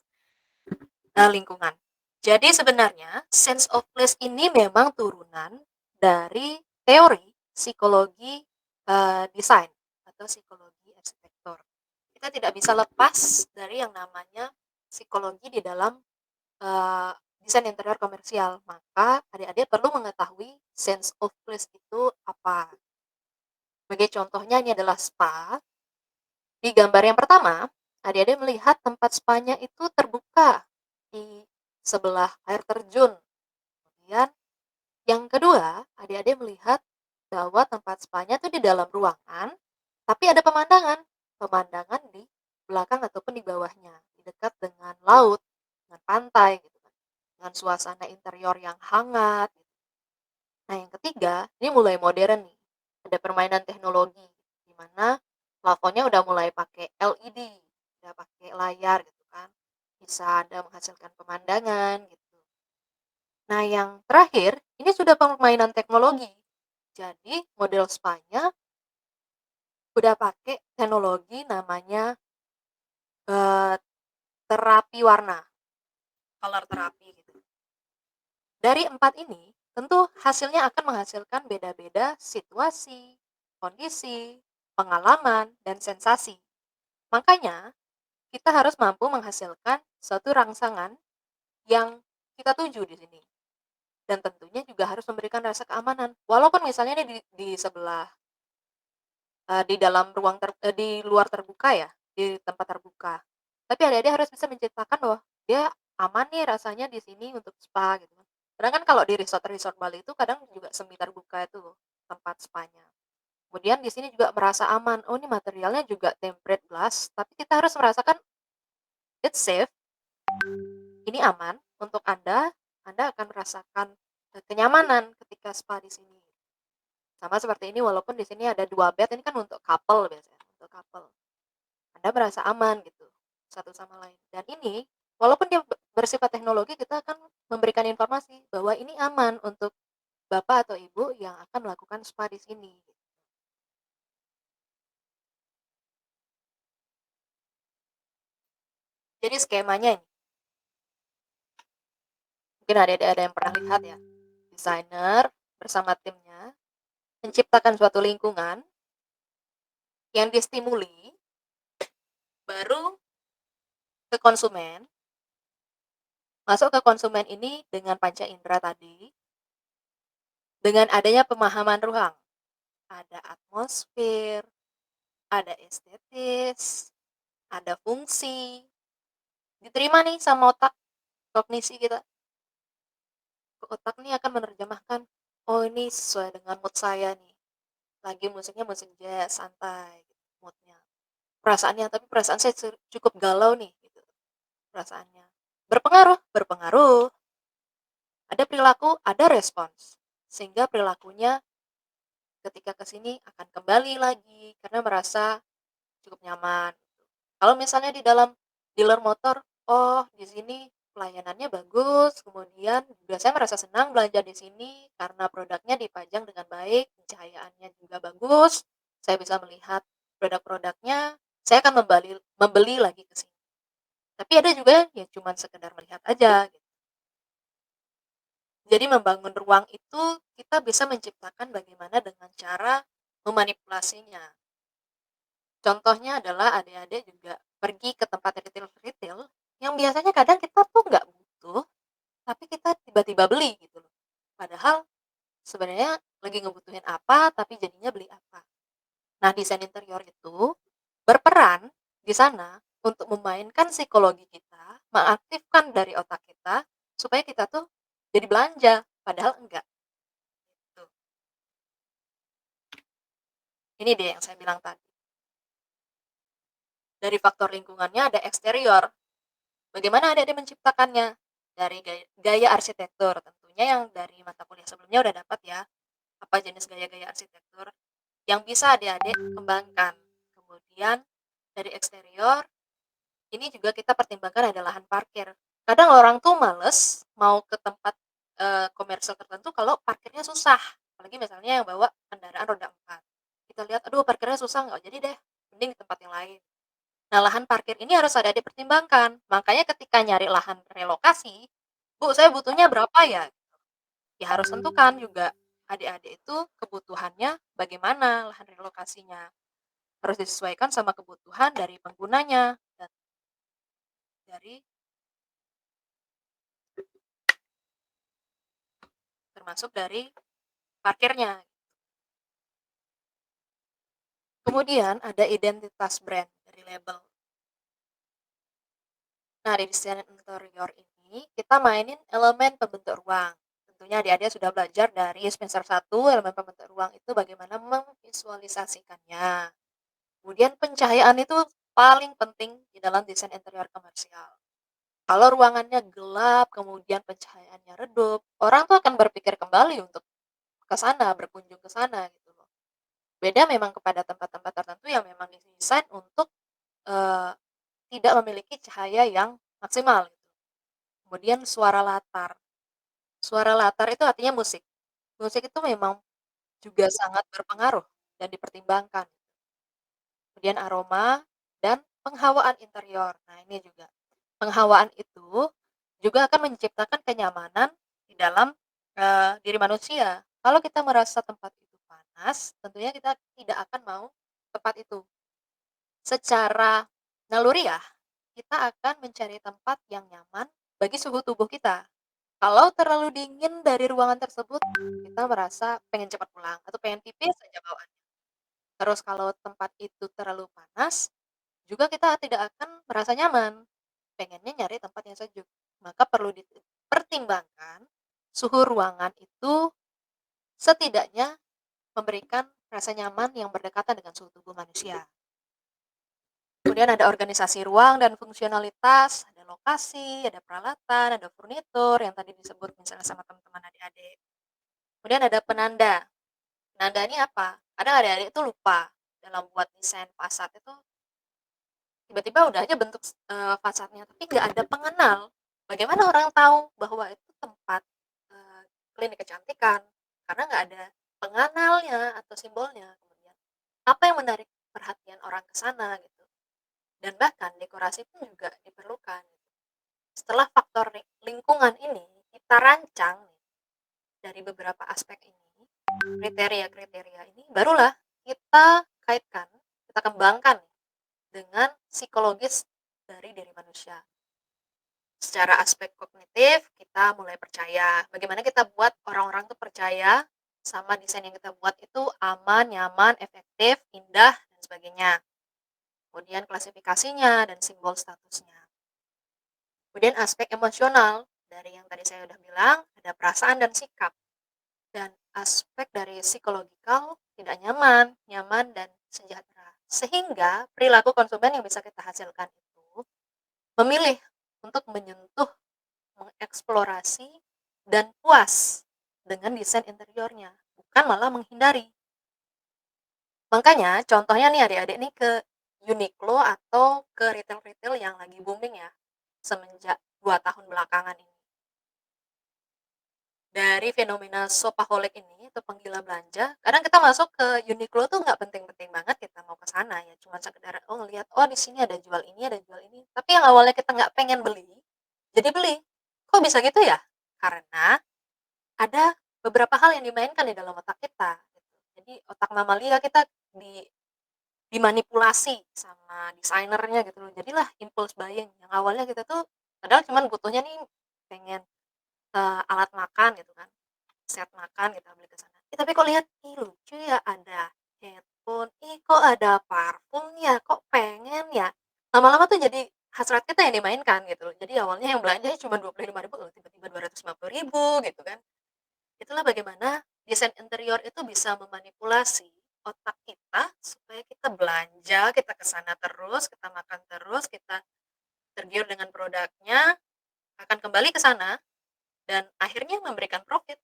lingkungan. Jadi sebenarnya sense of place ini memang turunan dari teori psikologi desain atau psikologi arsitektur. Kita tidak bisa lepas dari yang namanya psikologi di dalam desain interior komersial. Maka adik-adik perlu mengetahui sense of place itu apa. Sebagai contohnya ini adalah spa. Di gambar yang pertama, adik-adik melihat tempat spanya itu terbuka di sebelah air terjun. Kemudian yang kedua, adik-adik melihat bahwa tempat spanya itu di dalam ruangan, tapi ada pemandangan. Pemandangan di belakang ataupun di bawahnya, di dekat dengan laut, dengan pantai, gitu kan. Dengan suasana interior yang hangat. Gitu. Nah yang ketiga, ini mulai modern nih. Ada permainan teknologi, di mana plafonnya udah mulai pakai LED, udah pakai layar gitu kan. Bisa ada menghasilkan pemandangan gitu. Nah, yang terakhir, ini sudah permainan teknologi. Jadi, model spa-nya udah pakai teknologi namanya terapi warna, color terapi gitu. Dari 4 ini, tentu hasilnya akan menghasilkan beda-beda situasi, kondisi, pengalaman, dan sensasi. Makanya, kita harus mampu menghasilkan suatu rangsangan yang kita tuju di sini. Dan tentunya juga harus memberikan rasa keamanan. Walaupun misalnya ini di sebelah di dalam di luar terbuka ya, di tempat terbuka. Tapi adik-adik harus bisa menciptakan bahwa dia aman nih rasanya di sini untuk spa gitu kan. Kadang kan kalau di resort-resort Bali itu kadang juga semi terbuka itu tempat spanya. Kemudian di sini juga merasa aman. Oh, ini materialnya juga tempered glass, tapi kita harus merasakan it's safe. Ini aman untuk Anda. Anda akan merasakan kenyamanan ketika spa di sini. Sama seperti ini walaupun di sini ada 2 bed, ini kan untuk couple biasanya, untuk couple. Anda merasa aman gitu satu sama lain. Dan ini walaupun dia bersifat teknologi, kita akan memberikan informasi bahwa ini aman untuk bapak atau ibu yang akan melakukan spa di sini. Jadi skemanya ini, mungkin ada yang pernah lihat ya, desainer bersama timnya menciptakan suatu lingkungan yang distimuli, baru ke konsumen, masuk ke konsumen ini dengan panca indera tadi, dengan adanya pemahaman ruang. Ada atmosfer, ada estetis, ada fungsi, diterima nih sama otak, kognisi kita. Otak nih akan menerjemahkan, oh ini sesuai dengan mood saya nih. Lagi musiknya musik jazz, santai, gitu, moodnya. Perasaannya, tapi perasaan saya cukup galau nih, gitu, perasaannya. Berpengaruh, berpengaruh. Ada perilaku, ada respons. Sehingga perilakunya ketika ke sini akan kembali lagi karena merasa cukup nyaman. Kalau misalnya di dalam dealer motor, oh di sini pelayanannya bagus, kemudian juga saya merasa senang belanja di sini karena produknya dipajang dengan baik, pencahayaannya juga bagus, saya bisa melihat produk-produknya, saya akan membeli lagi ke sini. Tapi ada juga yang cuma sekedar melihat aja. Gitu. Jadi membangun ruang itu kita bisa menciptakan bagaimana dengan cara memanipulasinya. Contohnya adalah adik-adik juga pergi ke tempat retail yang biasanya kadang kita tuh nggak butuh, tapi kita tiba-tiba beli gitu loh. Padahal sebenarnya lagi ngebutuhin apa, tapi jadinya beli apa. Nah, desain interior itu berperan di sana untuk memainkan psikologi kita, mengaktifkan dari otak kita, supaya kita tuh jadi belanja, padahal enggak. Gitu. Ini deh yang saya bilang tadi. Dari faktor lingkungannya ada eksterior. Bagaimana adik-adik menciptakannya? Dari gaya arsitektur, tentunya yang dari mata kuliah sebelumnya udah dapat ya, apa jenis gaya-gaya arsitektur yang bisa adik-adik kembangkan. Kemudian dari eksterior, ini juga kita pertimbangkan ada lahan parkir. Kadang orang tuh males mau ke tempat komersial tertentu kalau parkirnya susah. Apalagi misalnya yang bawa kendaraan roda 4. Kita lihat, aduh parkirnya susah, nggak jadi deh, mending di tempat yang lain. Nah, lahan parkir ini harus ada dipertimbangkan. Makanya ketika nyari lahan relokasi, Bu, saya butuhnya berapa ya? Ya harus tentukan juga adik-adik itu kebutuhannya bagaimana lahan relokasinya. Harus disesuaikan sama kebutuhan dari penggunanya dan dari termasuk dari parkirnya. Kemudian ada identitas brand dari label. Nah, di desain interior ini kita mainin elemen pembentuk ruang. Tentunya adik-adik sudah belajar dari semester 1 elemen pembentuk ruang itu bagaimana memvisualisasikannya. Kemudian pencahayaan itu paling penting di dalam desain interior komersial. Kalau ruangannya gelap, kemudian pencahayaannya redup, orang tuh akan berpikir kembali untuk ke sana, berkunjung ke sana gitu loh. Beda memang kepada tempat-tempat tertentu yang memang didesain untuk eh, tidak memiliki cahaya yang maksimal. Gitu. Kemudian suara latar. Suara latar itu artinya musik. Musik itu memang juga sangat berpengaruh dan dipertimbangkan. Kemudian aroma dan penghawaan interior. Nah, ini juga. Penghawaan itu juga akan menciptakan kenyamanan di dalam diri manusia. Kalau kita merasa tempat itu panas, tentunya kita tidak akan mau tempat itu. Secara naluriah, kita akan mencari tempat yang nyaman bagi suhu tubuh kita. Kalau terlalu dingin dari ruangan tersebut, kita merasa pengen cepat pulang atau pengen pipis saja bawaannya. Terus kalau tempat itu terlalu panas, juga kita tidak akan merasa nyaman. Pengennya nyari tempat yang sejuk. Maka perlu dipertimbangkan suhu ruangan itu setidaknya memberikan rasa nyaman yang berdekatan dengan suhu tubuh manusia. Kemudian ada organisasi ruang dan fungsionalitas, ada lokasi, ada peralatan, ada furnitur yang tadi disebut misalnya sama teman-teman adik-adik. Kemudian ada penanda. Penanda ini apa? Kadang adik-adik itu lupa. dalam buat desain fasad itu tiba-tiba udah aja bentuk fasadnya, tapi nggak ada pengenal. Bagaimana orang tahu bahwa itu tempat klinik kecantikan? Karena nggak ada pengenalnya atau simbolnya. Kemudian apa yang menarik perhatian orang ke sana gitu. Dan bahkan dekorasi pun juga diperlukan. Setelah faktor lingkungan ini kita rancang dari beberapa aspek ini, kriteria-kriteria ini, barulah kita kaitkan, kita kembangkan dengan psikologis dari diri manusia. Secara aspek kognitif, kita mulai percaya. Bagaimana kita buat orang-orang tuh percaya sama desain yang kita buat itu aman, nyaman, efektif, indah, dan sebagainya. Kemudian klasifikasinya dan simbol statusnya. Kemudian aspek emosional, dari yang tadi saya udah bilang, ada perasaan dan sikap. Dan aspek dari psikologikal, tidak nyaman, nyaman, dan sejahtera. Sehingga perilaku konsumen yang bisa kita hasilkan itu memilih untuk menyentuh, mengeksplorasi, dan puas dengan desain interiornya, bukan malah menghindari. Makanya contohnya nih adik-adik nih ke Uniqlo atau ke retail-retail yang lagi booming ya, semenjak 2 tahun belakangan ini. Dari fenomena shopaholic ini atau penggila belanja, kadang kita masuk ke Uniqlo tuh nggak penting-penting banget kita mau ke sana ya, cuma sekedar ngelihat oh di sini ada jual ini, ada jual ini. Tapi yang awalnya kita nggak pengen beli, jadi beli. Kok bisa gitu ya? Karena ada beberapa hal yang dimainkan di dalam otak kita. Gitu. Jadi otak mamalia kita dimanipulasi sama desainernya gitu loh. Jadilah impulse buying yang awalnya kita tuh padahal cuman butuhnya nih pengen alat makan gitu kan, set makan kita beli ke sana. Tapi kok lihat, ih lucu ya ada headphone, ih kok ada parfum ya, kok pengen ya. Lama-lama tuh jadi hasrat kita yang dimainkan gitu loh. Jadi awalnya yang belanjanya cuma 25.000, tiba-tiba 250.000 gitu kan. Itulah bagaimana desain interior itu bisa memanipulasi otak kita supaya kita belanja, kita ke sana terus, kita makan terus, kita tergiur dengan produknya, akan kembali ke sana dan akhirnya memberikan profit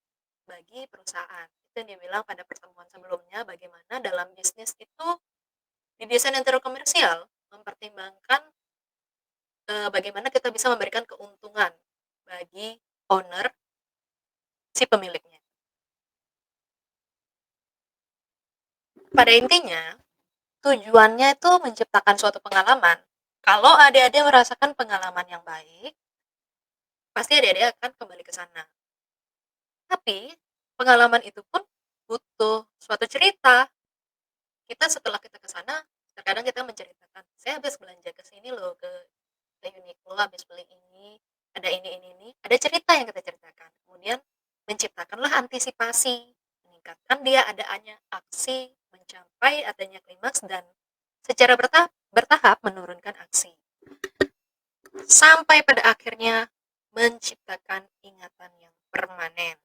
bagi perusahaan. Itu yang dibilang pada pertemuan sebelumnya bagaimana dalam bisnis itu di desain interior komersial mempertimbangkan bagaimana kita bisa memberikan keuntungan bagi owner si pemiliknya. Pada intinya, tujuannya itu menciptakan suatu pengalaman. Kalau adik-adik merasakan pengalaman yang baik, pasti adik-adik akan kembali ke sana. Tapi, pengalaman itu pun butuh suatu cerita. Kita setelah kita ke sana, terkadang kita menceritakan, saya habis belanja ke sini loh, ke Uniqlo, habis beli ini, ada ini. Ada cerita yang kita ceritakan. Kemudian, menciptakanlah antisipasi, meningkatkan dia adanya aksi, mencapai adanya klimaks, dan secara bertahap menurunkan aksi. Sampai pada akhirnya menciptakan ingatan yang permanen.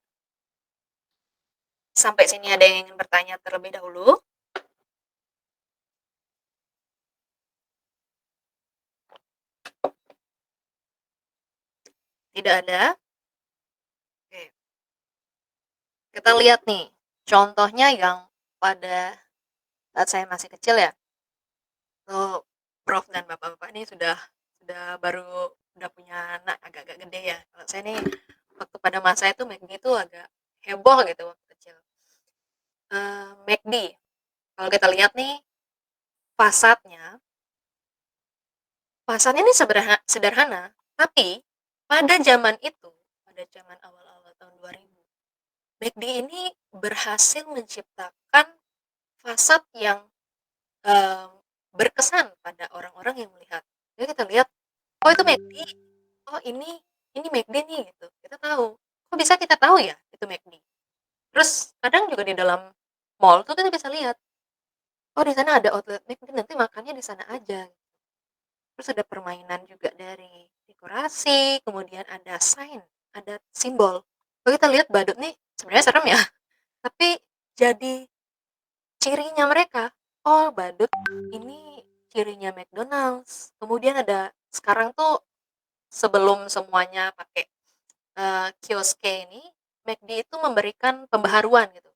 Sampai sini ada yang ingin bertanya terlebih dahulu? Tidak ada? Oke. Kita lihat nih, contohnya yang pada saat saya masih kecil ya. Tuh, Prof dan Bapak-bapak ini sudah udah punya anak agak-agak gede ya. Kalau saya nih waktu pada masa itu McD itu agak heboh gitu waktu kecil. McD, kalau kita lihat nih fasadnya ini sederhana, tapi pada zaman itu, pada zaman awal-awal tahun 2000, McD ini berhasil menciptakan fasad yang berkesan pada orang-orang yang melihat. Jadi kita lihat, oh itu McD, oh ini McD nih gitu. Kita tahu. Kok bisa kita tahu ya itu McD? Terus kadang juga di dalam mall tuh kita bisa lihat, oh di sana ada outlet McD, nanti makannya di sana aja. Terus ada permainan juga dari dekorasi, kemudian ada sign, ada simbol. Kalau kita lihat badut nih, sebenarnya serem ya, tapi jadi cirinya mereka. Oh badut ini cirinya McDonald's. Kemudian ada sekarang tuh sebelum semuanya pakai kioske ini, McD itu memberikan pembaharuan gitu,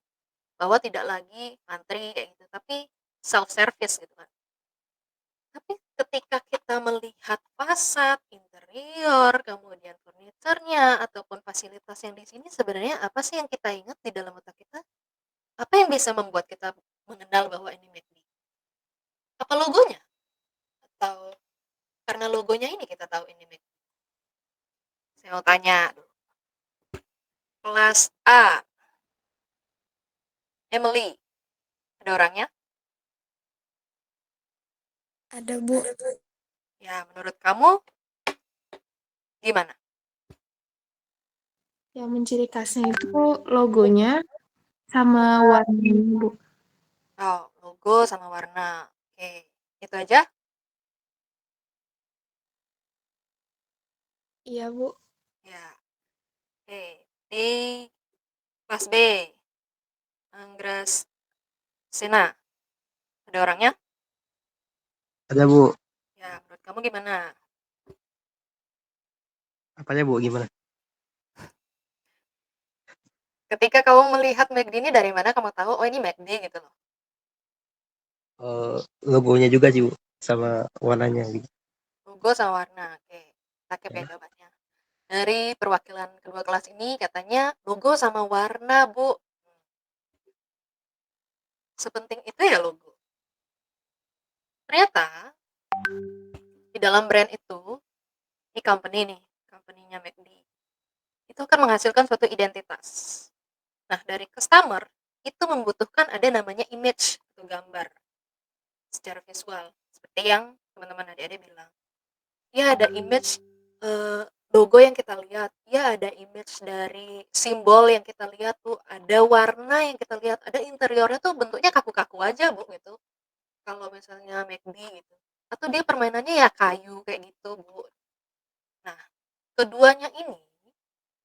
bahwa tidak lagi antri kayak gitu, tapi self service gitu kan. Tapi ketika kita melihat fasad, interior, kemudian furniturnya ataupun fasilitas yang di sini sebenarnya apa sih yang kita ingat di dalam otak kita? Apa yang bisa membuat kita mengenal bahwa ini McD? Apa logonya? Atau karena logonya ini kita tahu ini McD? Saya mau tanya dulu. Kelas A, Emily, ada orangnya? Ada, Bu. Ya, menurut kamu gimana? Yang menciri khasnya itu logonya sama warnanya, Bu. Oh, logo sama warna. Oke, itu aja? Iya, Bu. Ya. Oke, di kelas B, Anggras Sena, ada orangnya? Ada Bu, Ya, menurut kamu gimana? apanya Bu? Gimana? Ketika kamu melihat McD ini dari mana kamu tahu, oh ini McD gitu loh. Logonya juga sih Bu, sama warnanya gitu. Logo sama warna. Oke, takip ya Ya. jawabannya. Dari perwakilan kedua kelas ini katanya logo sama warna, Bu. Sepenting itu ya logo. Ternyata di dalam brand itu, ini company nih, company-nya McD, itu akan menghasilkan suatu identitas. Nah, dari customer itu membutuhkan ada namanya image atau gambar secara visual. Seperti yang teman-teman adik-adik bilang. Ya ada image logo yang kita lihat, ya ada image dari simbol yang kita lihat tuh, ada warna yang kita lihat, ada interiornya tuh bentuknya kaku-kaku aja Bu gitu. Kalau misalnya McD gitu. Atau dia permainannya ya kayu kayak gitu Bu. Nah, keduanya ini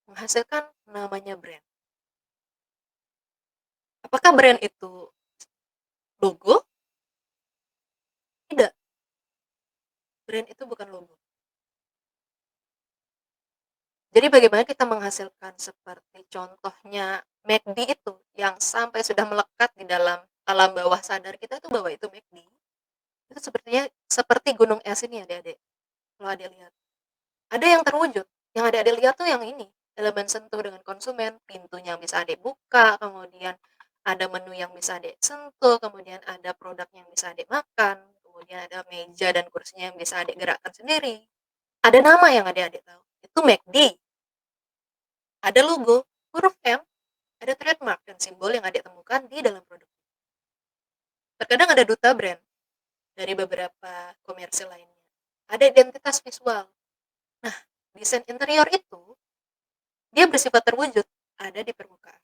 menghasilkan namanya brand. Apakah brand itu logo? Tidak. Brand itu bukan logo. Jadi bagaimana kita menghasilkan seperti contohnya McD itu yang sampai sudah melekat di dalam alam bawah sadar kita itu bahwa itu McD. Itu sepertinya seperti gunung es ini adik-adik. Kalau adik lihat. Ada yang terwujud. Yang adik-adik lihat tuh yang ini. Elemen sentuh dengan konsumen, pintunya bisa adik buka, kemudian ada menu yang bisa adik sentuh, kemudian ada produk yang bisa adik makan, kemudian ada meja dan kursinya yang bisa adik gerakkan sendiri. Ada nama yang adik-adik tahu. Itu McD. Ada logo, huruf M, ada trademark dan simbol yang adik temukan di dalam produk. Terkadang ada duta brand dari beberapa komersil lainnya. Ada identitas visual. Nah, desain interior itu dia bersifat terwujud, ada di permukaan.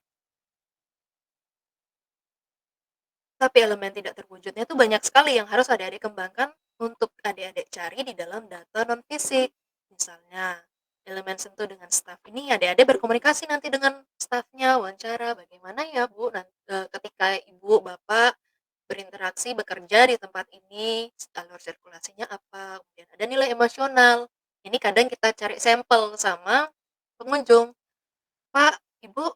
Tapi elemen tidak terwujudnya itu banyak sekali yang harus adik-adik kembangkan untuk adik-adik cari di dalam data non-fisik. Misalnya, elemen sentuh dengan staf ini adik-adik berkomunikasi nanti dengan stafnya, wawancara, bagaimana ya Bu, ketika Ibu, Bapak berinteraksi, bekerja di tempat ini, alur sirkulasinya apa, kemudian ada nilai emosional. Ini kadang kita cari sampel sama pengunjung. Pak, Ibu,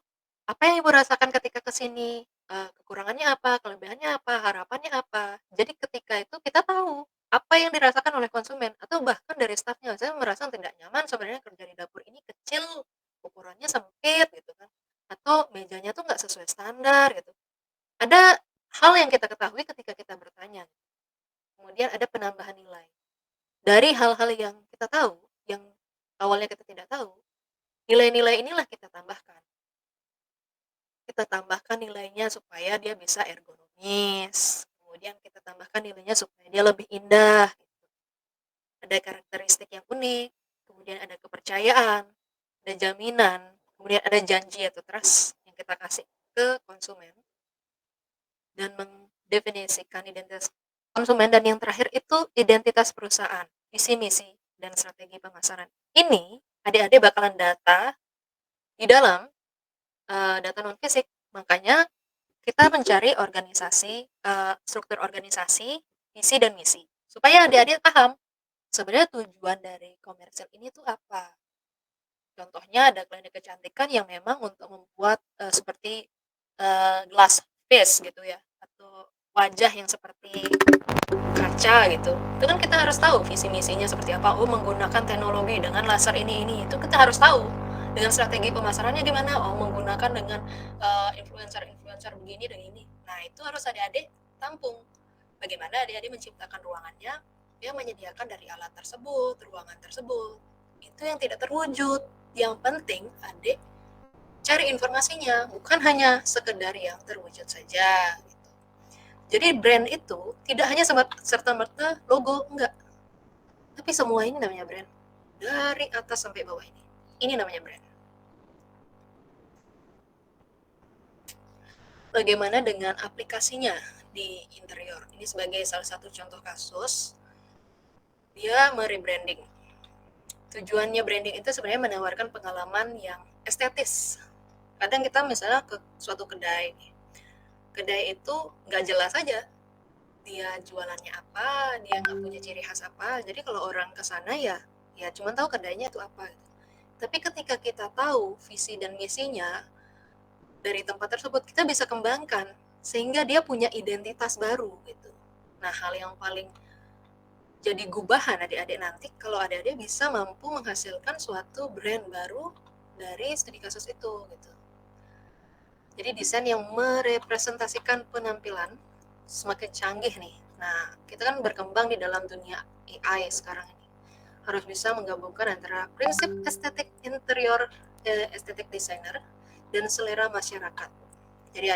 apa yang Ibu rasakan ketika ke sini? Kekurangannya apa? Kelebihannya apa? Harapannya apa? Jadi ketika itu kita tahu apa yang dirasakan oleh konsumen atau bahkan dari stafnya. Saya merasa tidak nyaman sebenarnya kerja di dapur ini kecil, ukurannya sempit gitu kan. Atau mejanya tuh nggak sesuai standar gitu. Ada hal yang kita ketahui ketika kita bertanya. Kemudian ada penambahan nilai. Dari hal-hal yang kita tahu, yang awalnya kita tidak tahu, nilai-nilai inilah kita tambahkan. Kita tambahkan nilainya supaya dia bisa ergonomis. Kemudian kita tambahkan nilainya supaya dia lebih indah. Ada karakteristik yang unik. Kemudian ada kepercayaan. Ada jaminan. Kemudian ada janji atau trust yang kita kasih ke konsumen. Dan mendefinisikan identitas konsumen. Dan yang terakhir itu identitas perusahaan. Visi misi dan strategi pemasaran. Ini adik-adik bakalan data di dalam data non fisik. Makanya kita mencari organisasi, struktur organisasi, visi dan misi. Supaya adik-adik paham sebenarnya tujuan dari komersil ini tuh apa. Contohnya ada klinik kecantikan yang memang untuk membuat seperti glass face gitu ya, atau wajah yang seperti kaca gitu, itu kan kita harus tahu visi misinya seperti apa. Oh, menggunakan teknologi dengan laser ini itu kita harus tahu. Dengan strategi pemasarannya gimana? Oh, menggunakan dengan influencer begini dan ini. Nah, itu harus adik-adik tampung. Bagaimana adik-adik menciptakan ruangannya, dia menyediakan dari alat tersebut, ruangan tersebut. Itu yang tidak terwujud. Yang penting adik cari informasinya, bukan hanya sekedar yang terwujud saja. Gitu. Jadi brand itu tidak hanya serta-merta logo, enggak. Tapi semua ini namanya brand. Dari atas sampai bawah ini. Ini namanya brand. Bagaimana dengan aplikasinya di interior? Ini sebagai salah satu contoh kasus, dia merebranding. Tujuannya branding itu sebenarnya menawarkan pengalaman yang estetis. Kadang kita misalnya ke suatu kedai, kedai itu nggak jelas aja dia jualannya apa, dia nggak punya ciri khas apa. Jadi kalau orang ke sana ya cuma tahu kedainya itu apa. Tapi ketika kita tahu visi dan misinya dari tempat tersebut, kita bisa kembangkan sehingga dia punya identitas baru gitu. Nah, hal yang paling jadi gubahan adik-adik nanti kalau adik-adik bisa mampu menghasilkan suatu brand baru dari studi kasus itu gitu. Jadi desain yang merepresentasikan penampilan semakin canggih nih. Nah, kita kan berkembang di dalam dunia AI sekarang ini. Harus bisa menggabungkan antara prinsip estetik interior, estetik desainer, dan selera masyarakat. Jadi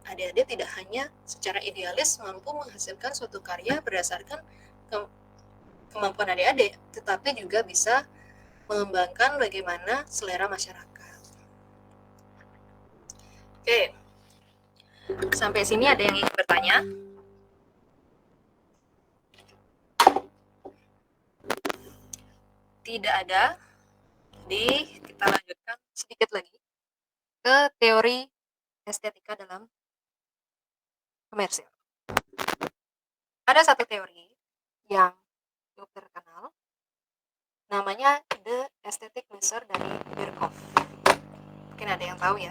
adik-adik tidak hanya secara idealis mampu menghasilkan suatu karya berdasarkan kemampuan adik-adik, tetapi juga bisa mengembangkan bagaimana selera masyarakat. Oke, sampai sini ada yang ingin bertanya? Tidak ada. Jadi kita lanjutkan sedikit lagi ke teori estetika dalam komersil. Ada satu teori yang cukup terkenal, namanya The Aesthetic Measure dari Birkhoff. Mungkin ada yang tahu ya.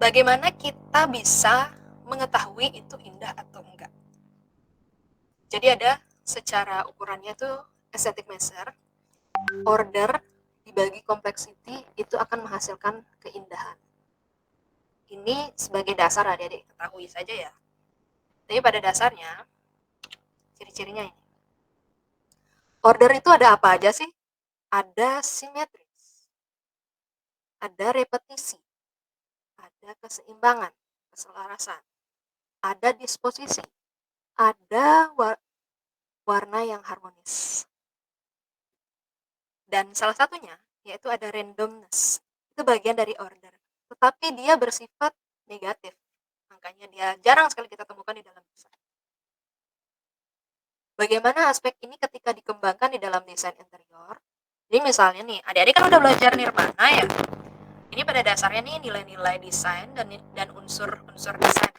Bagaimana kita bisa mengetahui itu indah atau enggak? Jadi ada secara ukurannya itu aesthetic measure, order dibagi complexity itu akan menghasilkan keindahan. Ini sebagai dasar adik-adik ketahui saja ya. Tapi pada dasarnya ciri-cirinya ini. Order itu ada apa aja sih? Ada simetris, ada repetisi, ada keseimbangan, keselarasan, ada disposisi, ada warna yang harmonis. Dan salah satunya yaitu ada randomness. Itu bagian dari order. Tetapi dia bersifat negatif. Makanya dia jarang sekali kita temukan di dalam desain. Bagaimana aspek ini ketika dikembangkan di dalam desain interior? Jadi misalnya nih, adik-adik kan udah belajar nirvana ya. Ini pada dasarnya nih nilai-nilai desain dan unsur-unsur desain.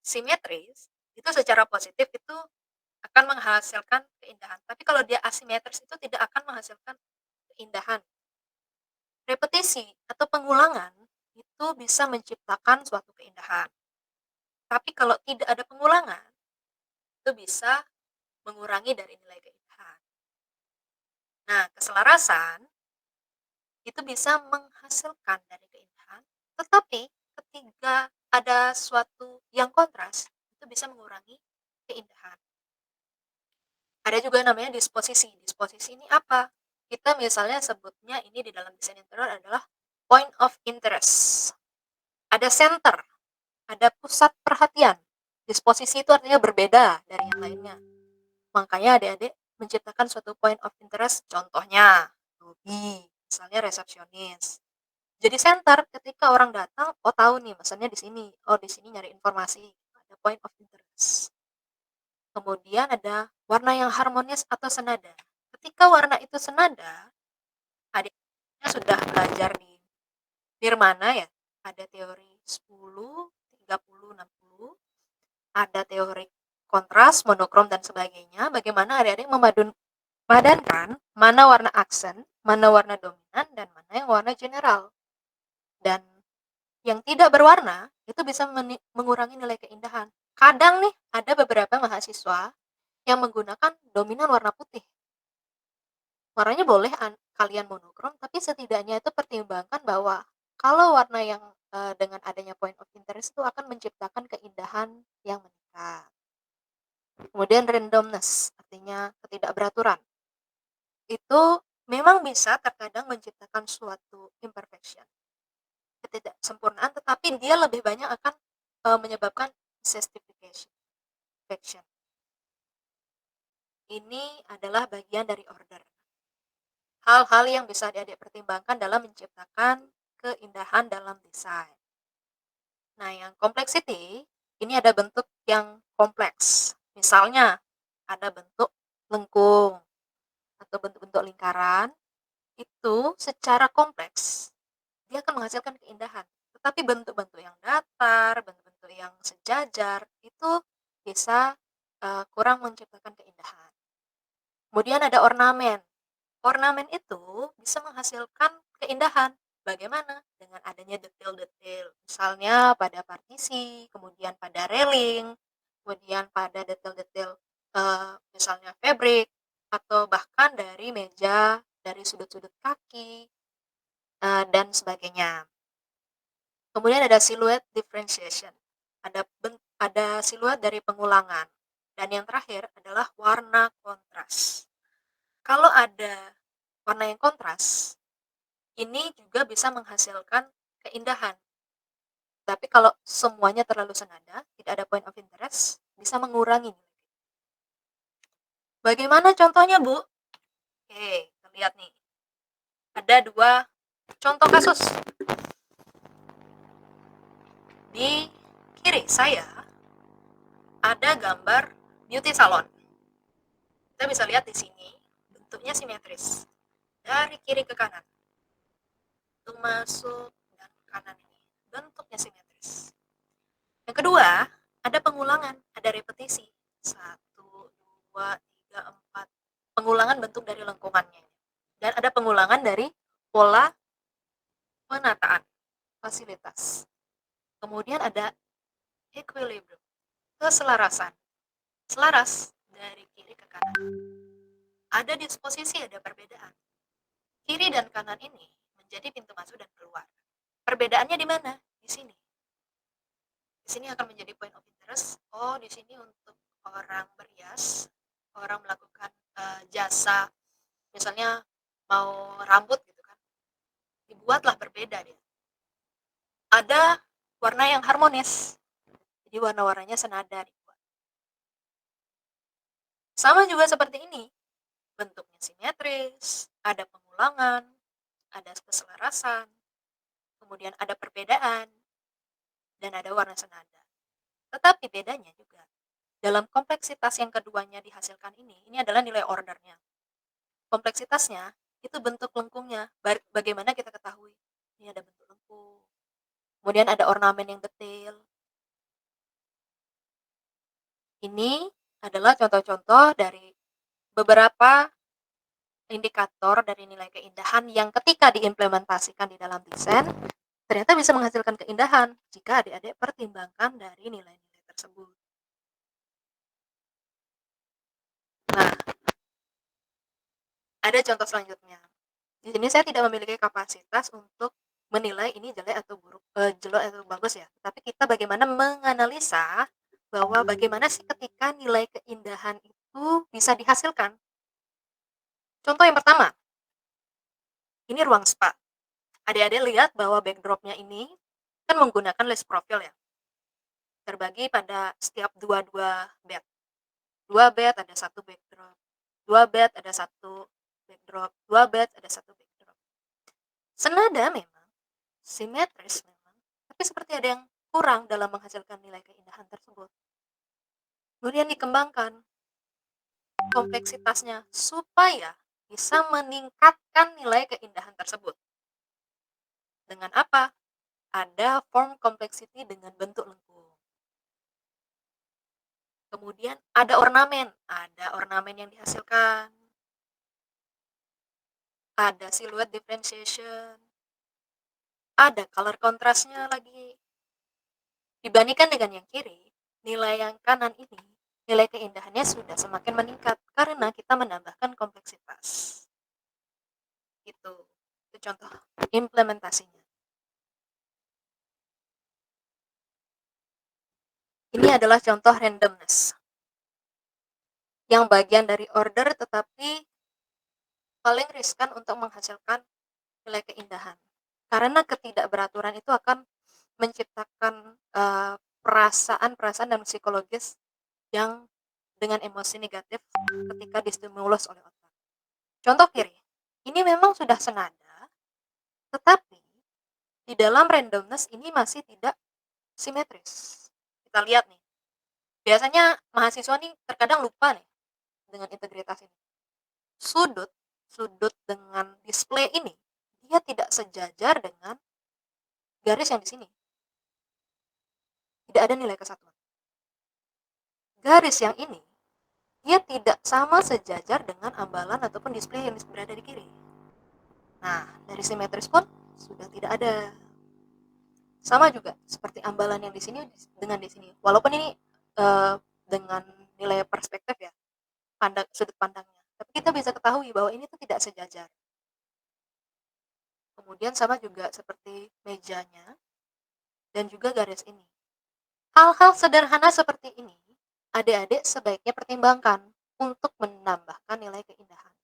Simetris itu secara positif itu akan menghasilkan keindahan. Tapi kalau dia asimetris itu tidak akan menghasilkan keindahan. Repetisi atau pengulangan itu bisa menciptakan suatu keindahan. Tapi kalau tidak ada pengulangan, itu bisa mengurangi dari nilai keindahan. Nah, keselarasan itu bisa menghasilkan dari keindahan, tetapi ketika ada suatu yang kontras, itu bisa mengurangi keindahan. Ada juga namanya disposisi. Disposisi ini apa? Kita misalnya sebutnya ini di dalam desain interior adalah point of interest. Ada center, ada pusat perhatian. Disposisi itu artinya berbeda dari yang lainnya. Makanya adik-adik menciptakan suatu point of interest, contohnya lobby, misalnya resepsionis. Jadi center ketika orang datang, oh tahu nih pesannya di sini, oh di sini nyari informasi, ada point of interest. Kemudian ada warna yang harmonis atau senada. Ketika warna itu senada, adik-adiknya sudah belajar di Nirmana ya, ada teori 10, 30, 60, ada teori kontras, monokrom, dan sebagainya. Bagaimana adik-adik memadankan mana warna aksen, mana warna dominan, dan mana yang warna general. Dan yang tidak berwarna, itu bisa mengurangi nilai keindahan. Kadang nih, ada beberapa mahasiswa yang menggunakan dominan warna putih. Warnanya boleh kalian monokrom, tapi setidaknya itu pertimbangkan bahwa kalau warna yang dengan adanya point of interest itu akan menciptakan keindahan yang meningkat. Kemudian randomness, artinya ketidakberaturan. Itu memang bisa terkadang menciptakan suatu imperfection, ketidaksempurnaan, tetapi dia lebih banyak akan menyebabkan justification. Ini adalah bagian dari order. Hal-hal yang bisa adik-adik pertimbangkan dalam menciptakan keindahan dalam desain. Nah, yang complexity, ini ada bentuk yang kompleks. Misalnya, ada bentuk lengkung atau bentuk-bentuk lingkaran, itu secara kompleks, dia akan menghasilkan keindahan. Tetapi bentuk-bentuk yang datar, bentuk-bentuk yang sejajar, itu bisa kurang menciptakan keindahan. Kemudian ada ornamen. Ornamen itu bisa menghasilkan keindahan. Bagaimana? Dengan adanya detail-detail. Misalnya pada partisi, kemudian pada railing, kemudian pada detail-detail misalnya fabric, atau bahkan dari meja, dari sudut-sudut kaki, dan sebagainya. Kemudian ada silhouette differentiation. Ada siluet dari pengulangan. Dan yang terakhir adalah warna kontras. Kalau ada warna yang kontras, ini juga bisa menghasilkan keindahan. Tapi kalau semuanya terlalu senada, tidak ada point of interest, bisa mengurangi. Bagaimana contohnya, Bu? Oke, kita lihat nih. Ada 2 contoh kasus. Di kiri saya ada gambar beauty salon. Kita bisa lihat di sini, bentuknya simetris. Dari kiri ke kanan. Itu masuk dan kanan ini. Bentuknya simetris. Yang kedua, ada pengulangan, ada repetisi. 1, 2, 3, 4. Pengulangan bentuk dari lengkungannya. Dan ada pengulangan dari pola penataan fasilitas. Kemudian ada equilibrium, keselarasan. Selaras dari kiri ke kanan. Ada disposisi, ada perbedaan. Kiri dan kanan ini menjadi pintu masuk dan keluar. Perbedaannya di mana? Di sini. Di sini akan menjadi point of interest. Oh, di sini untuk orang berias, orang melakukan jasa, misalnya mau rambut gitu kan, dibuatlah berbeda dia. Ada warna yang harmonis, jadi warna-warnanya senada dibuat. Sama juga seperti ini, bentuknya simetris, ada pengulangan, ada keselarasan, kemudian ada perbedaan, dan ada warna senada. Tetapi bedanya juga, dalam kompleksitas yang keduanya dihasilkan ini adalah nilai ordernya. Kompleksitasnya, itu bentuk lengkungnya. Bagaimana kita ketahui? Ini ada bentuk lengkung. Kemudian ada ornamen yang detail. Ini adalah contoh-contoh dari beberapa indikator dari nilai keindahan yang ketika diimplementasikan di dalam desain, ternyata bisa menghasilkan keindahan jika adik-adik pertimbangkan dari nilai-nilai tersebut. Nah, ada contoh selanjutnya. Di sini saya tidak memiliki kapasitas untuk menilai ini jelek atau buruk, jelek atau bagus ya. Tapi kita bagaimana menganalisa bahwa bagaimana sih ketika nilai keindahan itu bisa dihasilkan. Contoh yang pertama, ini ruang spa. Adik-adik lihat bahwa backdropnya ini kan menggunakan lace profile ya. Terbagi pada setiap dua bed. 2 bed ada 1 backdrop. 2 bed ada 1 backdrop. 2 bed ada 1 backdrop. Senada memang, simetris memang, tapi seperti ada yang kurang dalam menghasilkan nilai keindahan tersebut. Kemudian dikembangkan kompleksitasnya supaya bisa meningkatkan nilai keindahan tersebut. Dengan apa? Ada form complexity dengan bentuk lengkung. Kemudian ada ornamen yang dihasilkan. Ada silhouette differentiation. Ada color kontrasnya lagi. Dibandingkan dengan yang kiri, nilai yang kanan ini, nilai keindahannya sudah semakin meningkat karena kita menambahkan kompleksitas. Itu contoh implementasinya. Ini adalah contoh randomness yang bagian dari order tetapi paling riskan untuk menghasilkan nilai keindahan. Karena ketidakberaturan itu akan menciptakan perasaan-perasaan dan psikologis yang dengan emosi negatif ketika distimulus oleh otak. Contoh kiri, ini memang sudah senada, tetapi di dalam randomness ini masih tidak simetris. Kita lihat nih, biasanya mahasiswa nih terkadang lupa nih dengan integritas ini. Sudut dengan display ini, dia tidak sejajar dengan garis yang di sini. Tidak ada nilai kesatuan. Garis yang ini, dia tidak sama sejajar dengan ambalan ataupun display yang berada di kiri. Nah, dari simetris pun sudah tidak ada. Sama juga seperti ambalan yang di sini dengan di sini. Walaupun ini dengan nilai perspektif ya, sudut pandangnya. Tapi kita bisa ketahui bahwa ini tuh tidak sejajar. Kemudian sama juga seperti mejanya dan juga garis ini. Hal-hal sederhana seperti ini, adik-adik sebaiknya pertimbangkan untuk menambahkan nilai keindahan.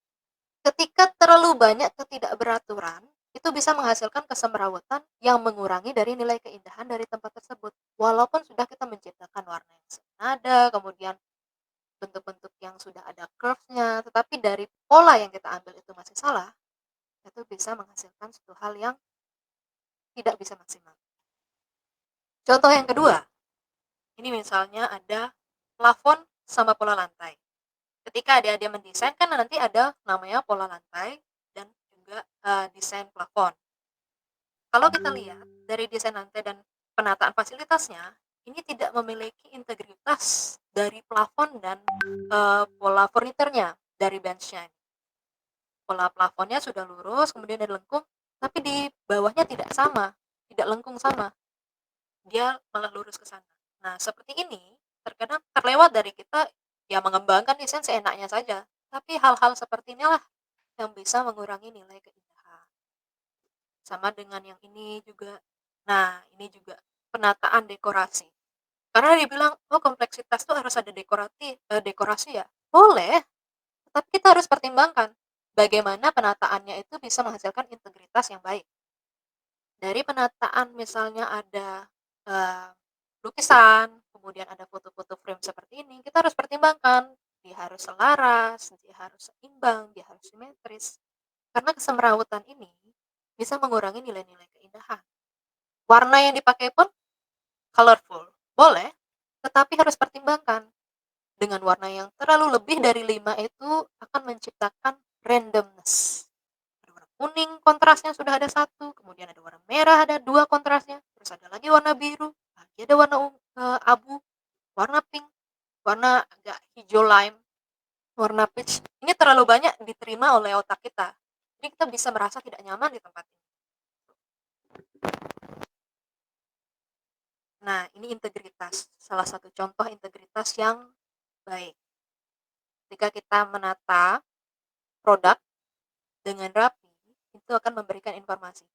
Ketika terlalu banyak ketidakberaturan, itu bisa menghasilkan kesemrawutan yang mengurangi dari nilai keindahan dari tempat tersebut. Walaupun sudah kita menciptakan warna yang senada, kemudian bentuk-bentuk yang sudah ada curve-nya, tetapi dari pola yang kita ambil itu masih salah, itu bisa menghasilkan suatu hal yang tidak bisa maksimal. Contoh yang kedua, ini misalnya ada plafon sama pola lantai. Ketika adik-adik mendesain kan nanti ada namanya pola lantai dan juga desain plafon. Kalau kita lihat dari desain lantai dan penataan fasilitasnya, ini tidak memiliki integritas dari plafon dan pola furniturnya dari benchnya. Pola plafonnya sudah lurus, kemudian ada lengkung, tapi di bawahnya tidak sama, tidak lengkung sama. Dia malah lurus ke sana. Nah, seperti ini terkadang terlewat dari kita ya mengembangkan desain seenaknya saja. Tapi hal-hal seperti inilah yang bisa mengurangi nilai keindahan. Sama dengan yang ini juga. Nah, ini juga penataan dekorasi. Karena dibilang, oh kompleksitas tuh harus ada dekorasi ya. Boleh, tapi kita harus pertimbangkan bagaimana penataannya itu bisa menghasilkan integritas yang baik. Dari penataan misalnya ada lukisan, kemudian ada foto-foto frame seperti ini, kita harus pertimbangkan, dia harus selaras, dia harus seimbang, dia harus simetris. Karena kesemrawutan ini bisa mengurangi nilai-nilai keindahan. Warna yang dipakai pun colorful, boleh, tetapi harus pertimbangkan. Dengan warna yang terlalu lebih dari 5 itu akan menciptakan randomness. Ada warna kuning, kontrasnya sudah ada 1, kemudian ada warna merah, ada 2 kontrasnya, terus ada lagi warna biru, lagi ada warna abu, warna pink, warna agak hijau lime, warna peach. Ini terlalu banyak diterima oleh otak kita. Jadi kita bisa merasa tidak nyaman di tempat ini. Nah, ini integritas. Salah satu contoh integritas yang baik. Ketika kita menata produk dengan rapi, itu akan memberikan informasi.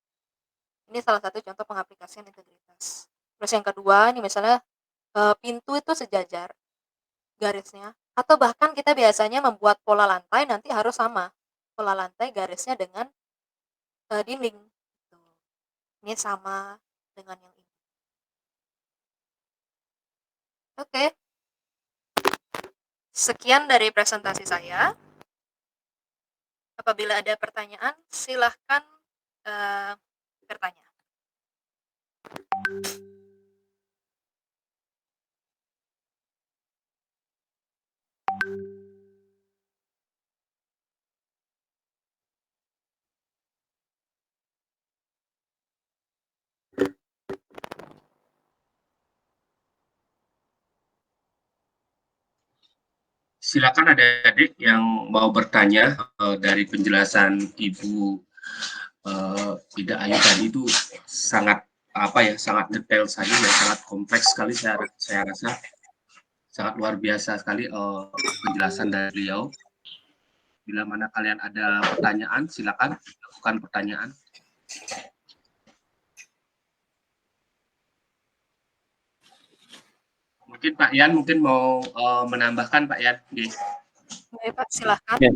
Ini salah satu contoh pengaplikasian integritas. Terus yang kedua, ini misalnya pintu itu sejajar garisnya. Atau bahkan kita biasanya membuat pola lantai nanti harus sama. Pola lantai garisnya dengan dinding. Ini sama dengan yang ini. Oke. Sekian dari presentasi saya. Apabila ada pertanyaan, silahkan bertanya. Silakan adik-adik yang mau bertanya. Dari penjelasan Ibu Ida Ayu tadi itu sangat sangat detail sekali dan sangat kompleks sekali, saya rasa sangat luar biasa sekali penjelasan dari beliau. Bila mana kalian ada pertanyaan, silakan lakukan pertanyaan. Mungkin Pak Yan mau menambahkan, Pak Yan. Baik, Pak, silahkan. Ya.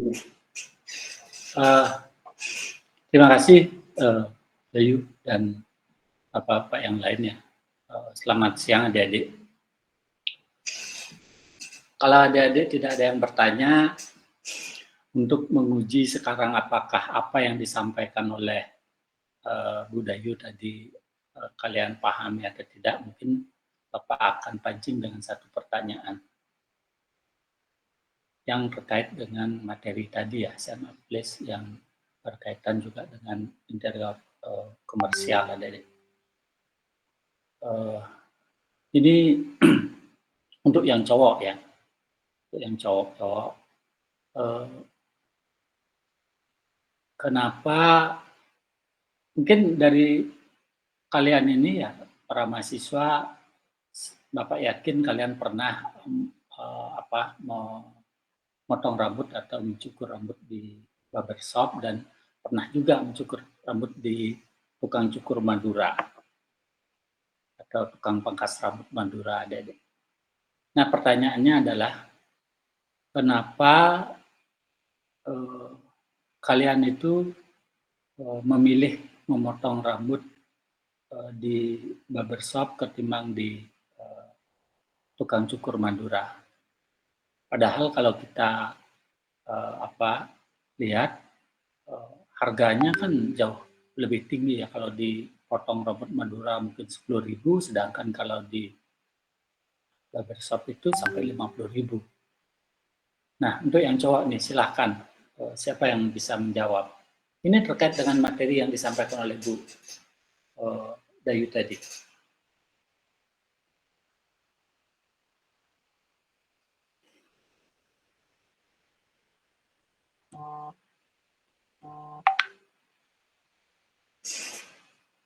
Terima kasih Bayu dan Bapak yang lainnya. Selamat siang adik-adik. Kalau adik-adik tidak ada yang bertanya, untuk menguji sekarang apakah apa yang disampaikan oleh Bu Dayu tadi kalian pahami atau tidak, mungkin Bapak akan pancing dengan satu pertanyaan yang terkait dengan materi tadi ya, Marketplace yang berkaitan juga dengan interior komersial adik-adik. Ini untuk yang cowok ya, untuk yang cowok. Kenapa mungkin dari kalian ini ya, para mahasiswa, Bapak yakin kalian pernah memotong rambut atau mencukur rambut di barbershop dan pernah juga mencukur rambut di tukang cukur Madura atau tukang pangkas rambut Madura, adik-adik. Nah, pertanyaannya adalah kenapa kalian itu memilih memotong rambut di barbershop ketimbang di tukang cukur Madura. Padahal kalau kita lihat harganya kan jauh lebih tinggi ya, kalau dipotong rambut Madura mungkin 10.000, sedangkan kalau di barbershop itu sampai 50.000. Nah, untuk yang cowok nih silahkan, siapa yang bisa menjawab? Ini terkait dengan materi yang disampaikan oleh Bu Dayu tadi.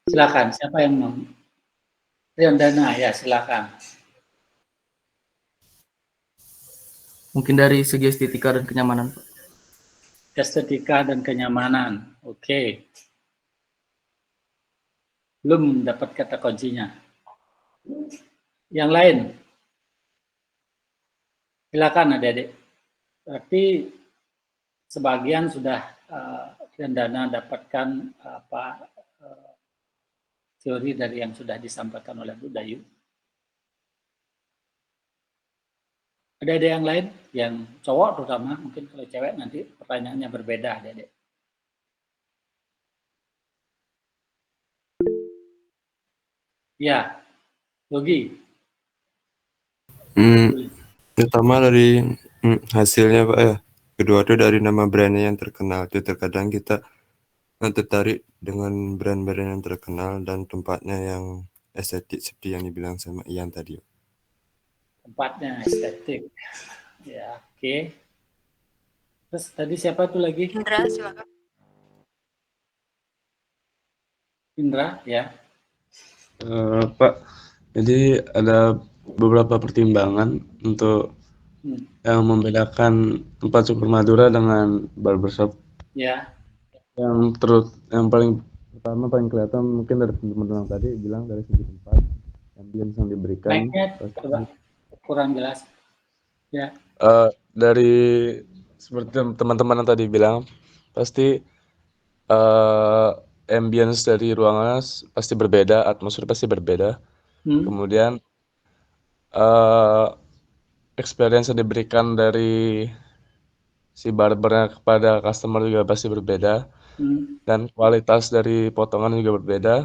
Silakan, siapa yang mau? Riandana, ya silakan. Mungkin dari segi estetika dan kenyamanan, Pak. Estetika dan kenyamanan, oke. Belum dapat kata kuncinya. Yang lain? Silakan adik-adik. Berarti sebagian sudah Riandana dapatkan teori dari yang sudah disampaikan oleh Bu Dayu. Ada yang lain, yang cowok terutama, mungkin kalau cewek nanti pertanyaannya berbeda, adik-adik. Ya, Yogi. Pertama dari hasilnya Pak ya. Kedua itu dari nama brandnya yang terkenal. Itu terkadang kita tertarik dengan brand-brand yang terkenal dan tempatnya yang estetik seperti yang dibilang sama Ian tadi. Tempatnya estetik. Ya, oke. Terus tadi siapa tuh lagi? Indra, silakan. Indra, ya. Pak, jadi ada beberapa pertimbangan untuk yang membedakan tempat cukur Madura dengan barbershop. Ya. Yang paling pertama paling kelihatan mungkin dari teman-teman tadi bilang dari segi tempat, ambience yang diberikan. Coba kurang jelas. Ya. Dari seperti teman-teman yang tadi bilang, pasti ambience dari ruangan pasti berbeda, atmosfer pasti berbeda. Kemudian experience yang diberikan dari si barbernya kepada customer juga pasti berbeda. Dan kualitas dari potongan juga berbeda,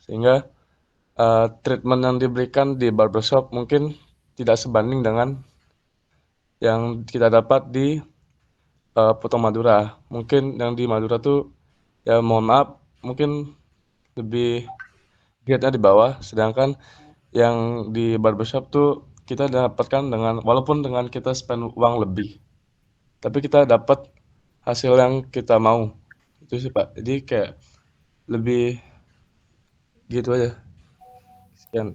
sehingga treatment yang diberikan di barbershop mungkin tidak sebanding dengan yang kita dapat di potong Madura. Mungkin yang di Madura tuh ya mohon maaf mungkin lebih grade-nya di bawah, sedangkan yang di barbershop tuh kita dapatkan dengan walaupun dengan kita spend uang lebih, tapi kita dapat hasil yang kita mau. Itu sih Pak, jadi kayak lebih gitu aja. Sekian.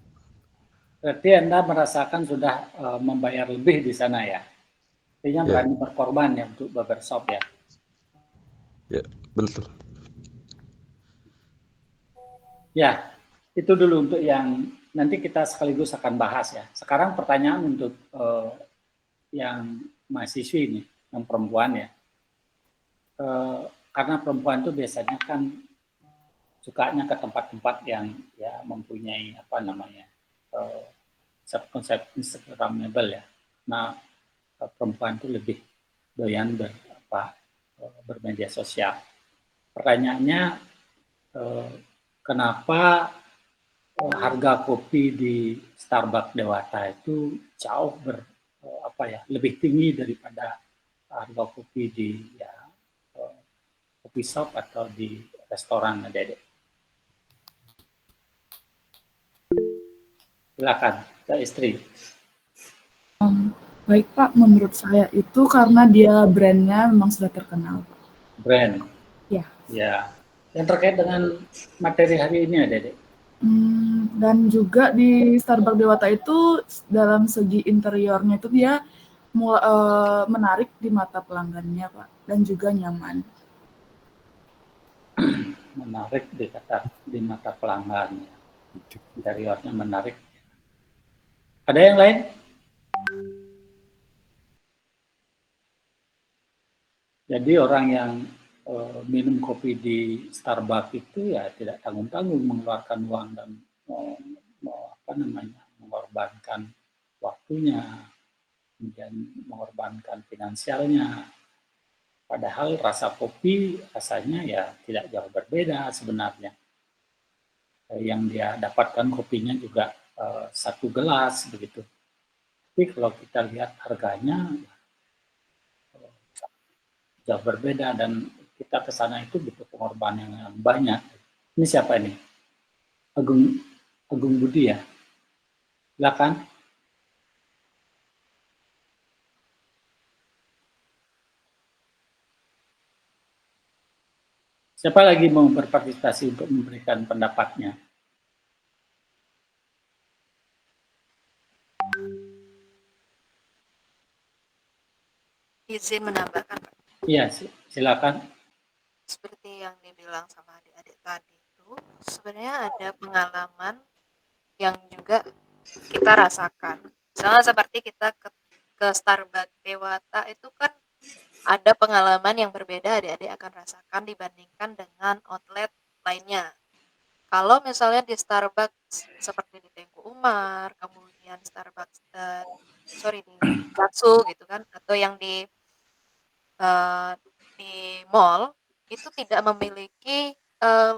Berarti Anda merasakan sudah membayar lebih di sana ya? Artinya Ya. berani berkorban ya untuk barbershop ya? Ya, betul. Ya, itu dulu untuk yang nanti kita sekaligus akan bahas ya. Sekarang pertanyaan untuk yang mahasiswi ini, yang perempuan ya. Karena perempuan itu biasanya kan sukanya ke tempat-tempat yang ya mempunyai apa namanya konsep Instagramable ya. Nah, perempuan itu lebih doyan bermedia sosial. Pertanyaannya, kenapa harga kopi di Starbucks Dewata itu jauh lebih tinggi daripada harga kopi di kopi shop atau di restoran, Dede? Silakan, Kak Istri. Baik Pak, menurut saya itu karena dia brandnya memang sudah terkenal. Brand. Ya. Ya. Yang terkait dengan materi hari ini ya, Dede? Dan juga di Starbucks Dewata itu dalam segi interiornya itu dia menarik di mata pelanggannya Pak, dan juga nyaman. Menarik di mata pelanggan. Interiornya menarik. Ada yang lain? Jadi orang yang minum kopi di Starbucks itu ya tidak tanggung-tanggung mengeluarkan uang dan mengorbankan waktunya, kemudian mengorbankan finansialnya. Padahal rasa kopi rasanya ya tidak jauh berbeda sebenarnya. Yang dia dapatkan kopinya juga 1 gelas begitu. Tapi kalau kita lihat harganya jauh berbeda dan kita ke sana itu butuh pengorbanan yang banyak. Ini siapa ini? Agung Budi ya? Silakan. Siapa lagi mau berpartisipasi untuk memberikan pendapatnya? Izin menambahkan, Pak. Iya, silakan. Seperti yang dibilang sama adik-adik tadi itu, sebenarnya ada pengalaman yang juga kita rasakan. Misalnya seperti kita ke Starbucks Dewata itu kan ada pengalaman yang berbeda adik-adik akan rasakan dibandingkan dengan outlet lainnya. Kalau misalnya di Starbucks seperti di Tengku Umar, kemudian Starbucks di Gatsu gitu kan, atau yang di mall itu tidak memiliki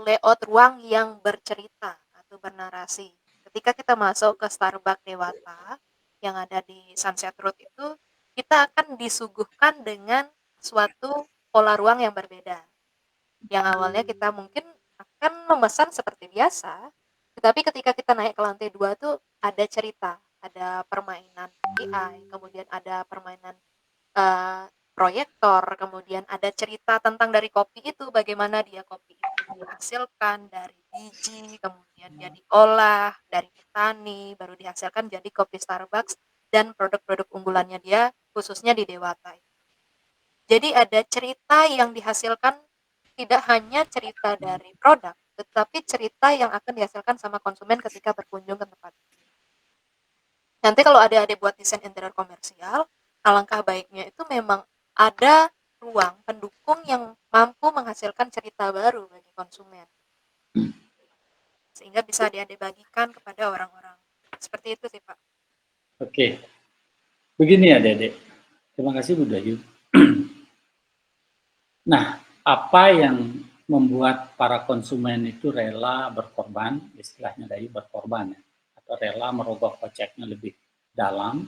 layout ruang yang bercerita atau bernarasi. Ketika kita masuk ke Starbucks Dewata yang ada di Sunset Road itu, kita akan disuguhkan dengan suatu pola ruang yang berbeda. Yang awalnya kita mungkin akan memesan seperti biasa, tetapi ketika kita naik ke lantai 2 tuh ada cerita, ada permainan AI, kemudian ada permainan proyektor, kemudian ada cerita tentang dari kopi itu, bagaimana kopi itu dihasilkan dari biji, kemudian dia diolah dari petani, baru dihasilkan jadi kopi Starbucks dan produk-produk unggulannya dia khususnya di Dewata. Jadi ada cerita yang dihasilkan, tidak hanya cerita dari produk, tetapi cerita yang akan dihasilkan sama konsumen ketika berkunjung ke tempat. Nanti kalau adik-adik buat desain interior komersial, alangkah baiknya itu memang ada ruang pendukung yang mampu menghasilkan cerita baru bagi konsumen. Sehingga bisa adik-adik bagikan kepada orang-orang. Seperti itu sih, Pak. Oke. Begini ya, Dede. Terima kasih, Bu Dayu. Nah, apa yang membuat para konsumen itu rela berkorban, istilahnya dari berkorban ya, atau rela merogoh koceknya lebih dalam,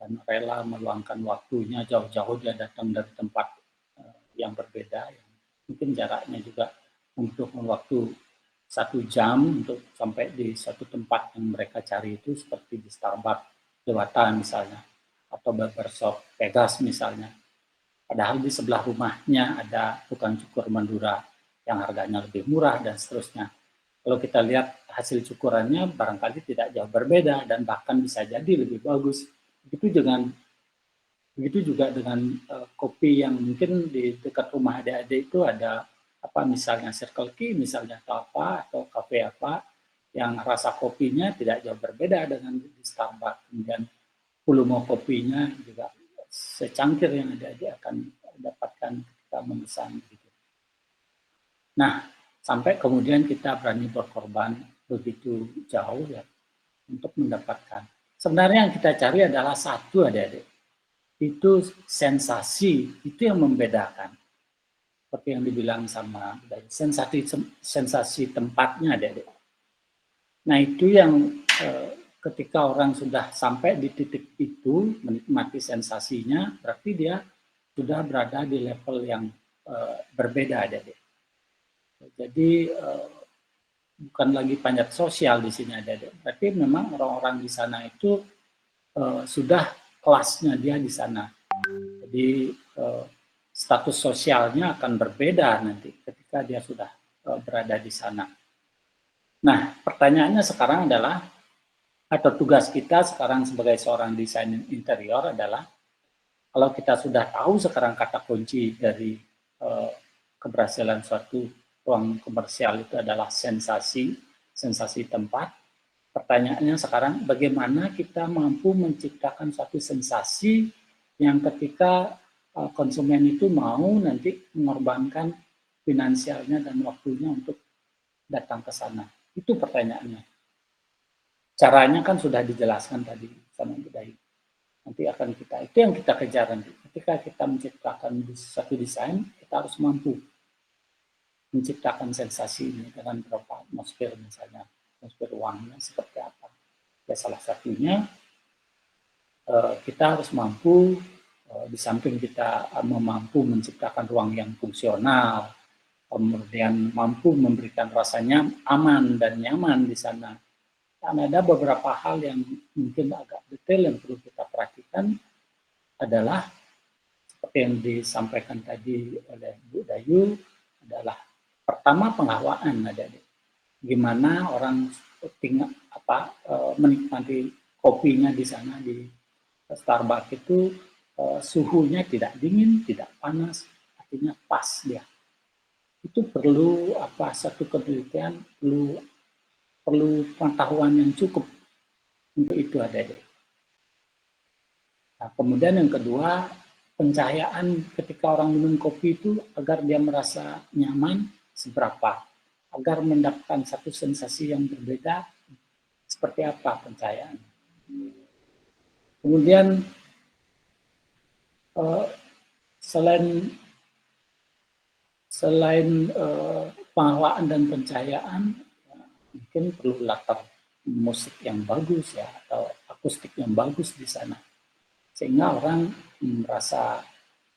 dan rela meluangkan waktunya jauh-jauh dia datang dari tempat yang berbeda, mungkin jaraknya juga membutuhkan waktu 1 jam untuk sampai di satu tempat yang mereka cari itu, seperti di Starbucks Dewata misalnya, atau barbershop Pegas misalnya. Padahal di sebelah rumahnya ada tukang cukur Madura yang harganya lebih murah dan seterusnya. Kalau kita lihat hasil cukurannya barangkali tidak jauh berbeda dan bahkan bisa jadi lebih bagus. Begitu juga dengan kopi yang mungkin di dekat rumah adik-adik itu ada misalnya Circle K misalnya atau kafe apa yang rasa kopinya tidak jauh berbeda dengan di Starbucks. Kemudian volume kopinya juga secangkir yang adik-adik akan dapatkan ketika memesan gitu. Nah, sampai kemudian kita berani berkorban begitu jauh ya untuk mendapatkan. Sebenarnya yang kita cari adalah satu adik-adik. Itu sensasi, itu yang membedakan. Seperti yang dibilang sama sensasi tempatnya adik-adik. Nah itu yang ketika orang sudah sampai di titik itu, menikmati sensasinya, berarti dia sudah berada di level yang berbeda adik-adik. Jadi bukan lagi panjat sosial di sini adik-adik. Berarti memang orang-orang di sana itu sudah kelasnya dia di sana. Jadi status sosialnya akan berbeda nanti ketika dia sudah berada di sana. Nah, pertanyaannya sekarang adalah, atau tugas kita sekarang sebagai seorang desainer interior adalah, kalau kita sudah tahu sekarang kata kunci dari keberhasilan suatu ruang komersial itu adalah sensasi tempat. Pertanyaannya sekarang, bagaimana kita mampu menciptakan suatu sensasi yang ketika konsumen itu mau nanti mengorbankan finansialnya dan waktunya untuk datang ke sana. Itu pertanyaannya. Caranya kan sudah dijelaskan tadi sama Bu Dayu. Nanti akan itu yang kita kejar nanti. Ketika kita menciptakan satu desain, kita harus mampu menciptakan sensasi ini dengan beberapa atmosfer misalnya. Atmosfer ruangnya seperti apa. Ya, salah satunya kita harus mampu di samping kita mampu menciptakan ruang yang fungsional, kemudian mampu memberikan rasanya aman dan nyaman di sana. Dan ada beberapa hal yang mungkin agak detail yang perlu kita perhatikan adalah seperti yang disampaikan tadi oleh Bu Dayu adalah pertama penghawaan adik-adik. Gimana orang menikmati kopinya di sana di Starbucks itu suhunya tidak dingin, tidak panas, artinya pas dia. Itu perlu satu penelitian, perlu pengetahuan yang cukup untuk itu adik-adik. Nah, kemudian yang kedua, pencahayaan ketika orang minum kopi itu agar dia merasa nyaman seberapa. Agar mendapatkan satu sensasi yang berbeda, seperti apa pencahayaan. Kemudian selain penghawaan dan pencahayaan, mungkin perlu latar musik yang bagus ya, atau akustik yang bagus di sana, sehingga orang merasa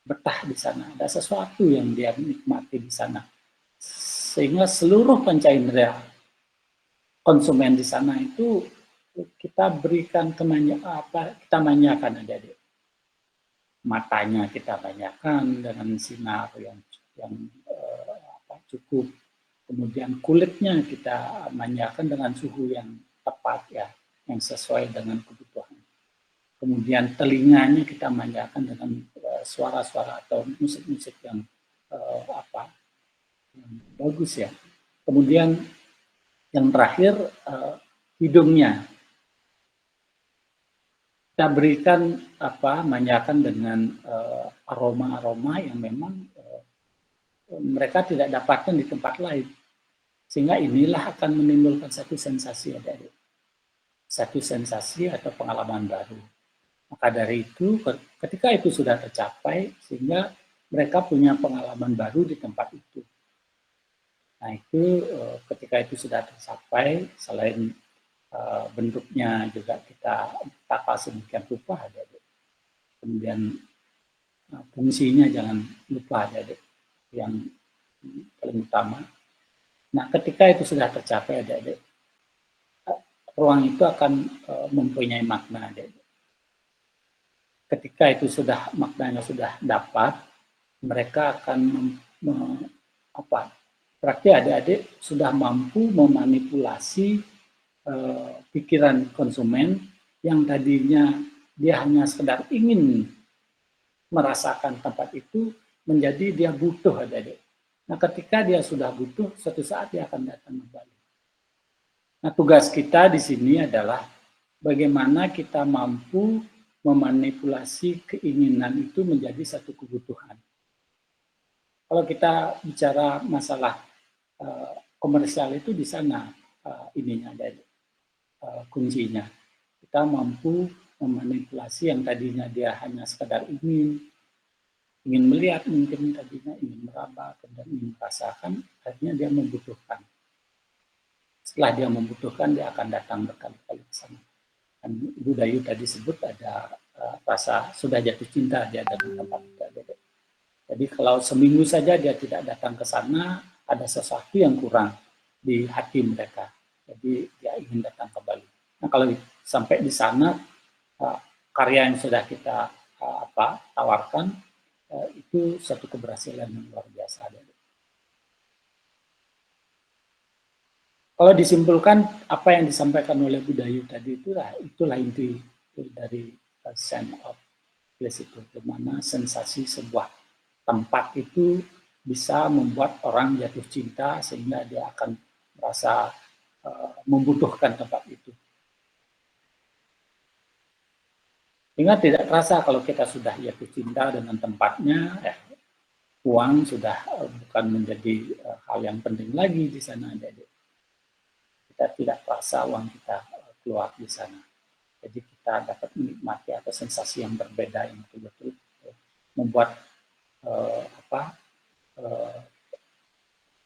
betah di sana. Ada sesuatu yang dia nikmati di sana. Sehingga seluruh panca indera konsumen di sana itu kita berikan kita manjakan adik-adik. Matanya kita manjakan dengan sinar yang cukup. Kemudian kulitnya kita manjakan dengan suhu yang tepat ya, yang sesuai dengan kebutuhan. Kemudian telinganya kita manjakan dengan suara-suara atau musik-musik yang bagus ya. Kemudian yang terakhir hidungnya kita berikan manjakan dengan aroma-aroma yang memang mereka tidak dapatkan di tempat lain, sehingga inilah akan menimbulkan satu sensasi satu sensasi atau pengalaman baru. Maka dari itu ketika itu sudah tercapai, sehingga mereka punya pengalaman baru di tempat itu. Nah itu ketika itu sudah tercapai, selain bentuknya juga kita tata sedemikian rupa, kemudian fungsinya jangan lupa yang paling utama. Nah ketika itu sudah tercapai, ruang itu akan mempunyai makna. Ketika itu maknanya sudah dapat, mereka akan Berarti adik-adik sudah mampu memanipulasi pikiran konsumen yang tadinya dia hanya sekedar ingin merasakan tempat itu menjadi dia butuh adik-adik. Nah, ketika dia sudah butuh, suatu saat dia akan datang kembali. Nah, tugas kita di sini adalah bagaimana kita mampu memanipulasi keinginan itu menjadi satu kebutuhan. Kalau kita bicara masalah komersial itu di sana ininya dari kuncinya. Kita mampu memanipulasi yang tadinya dia hanya sekedar ingin melihat, mungkin tadinya ingin meraba, kemudian ingin merasakan, akhirnya dia membutuhkan. Setelah dia membutuhkan, dia akan datang berkali-kali ke sana. Dan Ibu Dayu tadi sebut ada rasa sudah jatuh cinta dia dalam tempat itu. Jadi kalau seminggu saja dia tidak datang ke sana, ada sesuatu yang kurang di hati mereka. Jadi dia ingin datang kembali. Nah, kalau sampai di sana, karya yang sudah kita tawarkan, itu satu keberhasilan yang luar biasa. Kalau disimpulkan apa yang disampaikan oleh Bu Dayu tadi, itulah inti dari sense of place itu, di mana sensasi sebuah tempat itu bisa membuat orang jatuh cinta sehingga dia akan merasa membutuhkan tempat itu. Sehingga tidak terasa kalau kita sudah jatuh cinta dengan tempatnya, uang sudah bukan menjadi hal yang penting lagi di sana. Kita tidak terasa uang kita keluar di sana. Jadi kita dapat menikmati atau sensasi yang berbeda yang betul-betul membuat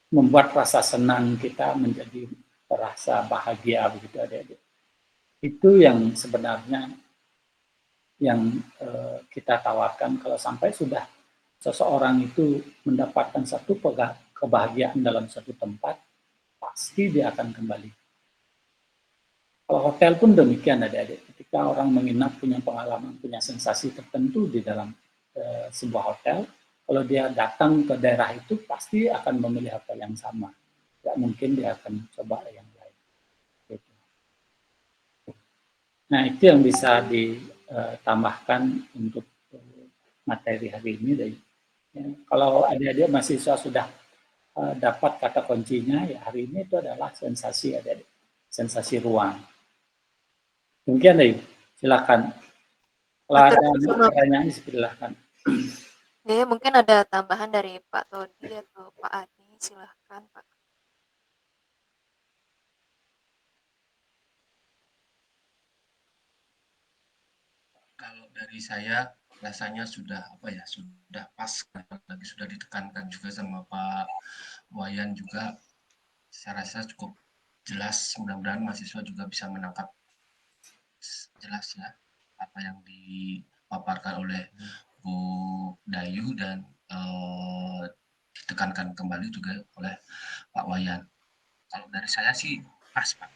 membuat rasa senang kita menjadi rasa bahagia begitu adik-adik. Itu yang sebenarnya yang kita tawarkan. Kalau sampai sudah seseorang itu mendapatkan satu kebahagiaan dalam satu tempat, pasti dia akan kembali. Kalau hotel pun demikian adik-adik. Ketika orang menginap punya pengalaman, punya sensasi tertentu di dalam sebuah hotel, kalau dia datang ke daerah itu pasti akan memilih hotel yang sama. Tidak mungkin dia akan coba yang lain. Gitu. Nah, itu yang bisa ditambahkan untuk materi hari ini. Kalau adik-adik mahasiswa sudah dapat kata kuncinya, ya hari ini itu adalah sensasi adik-adik. Sensasi ruang. Demikian deh, silakan. Kalau ada pertanyaan, silakan. Ya, mungkin ada tambahan dari Pak Todi atau Pak Adi, silahkan Pak. Kalau dari saya rasanya sudah sudah pas, lagi sudah ditekankan juga sama Pak Wayan juga. Saya rasa cukup jelas, mudah-mudahan mahasiswa juga bisa menangkap jelas ya apa yang dipaparkan oleh Bu Dayu dan ditekankan kembali juga oleh Pak Wayan. Kalau dari saya sih pas, Pak.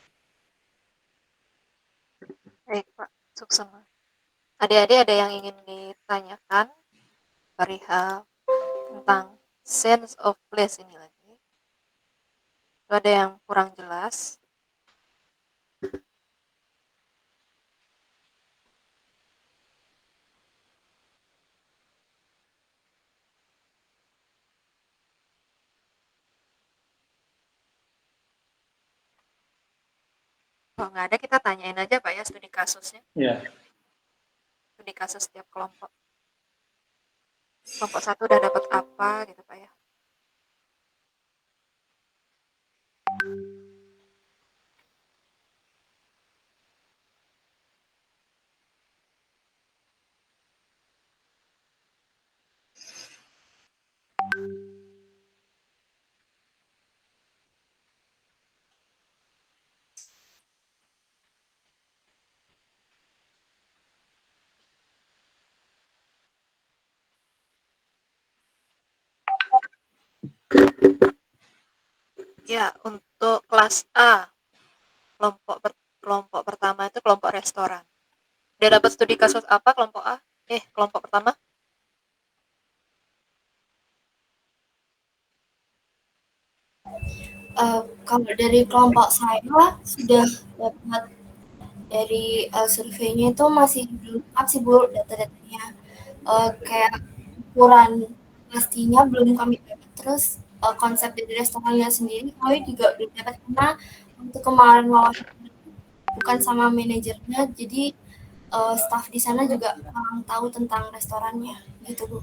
Baik Pak, Suksema. Adik-adik ada yang ingin ditanyakan perihal tentang sense of place ini lagi? Ada yang kurang jelas? Kalau nggak ada, kita tanyain aja Pak ya studi kasusnya. Iya. Studi kasus setiap kelompok. Kelompok satu udah dapat apa gitu Pak ya. Ya, untuk kelas A, kelompok pertama itu kelompok restoran. Dia dapat studi kasus apa kelompok A? Kelompok pertama? Kalau dari kelompok saya sudah dapat dari surveinya itu masih belum lengkap sih Bu data-datanya. Kayak ukuran pastinya belum kami dapat. Terus konsep dari restorannya sendiri kami juga belum dapat karena untuk kemarin wawancara bukan sama manajernya, jadi staf di sana juga kurang tahu tentang restorannya gitu Bu.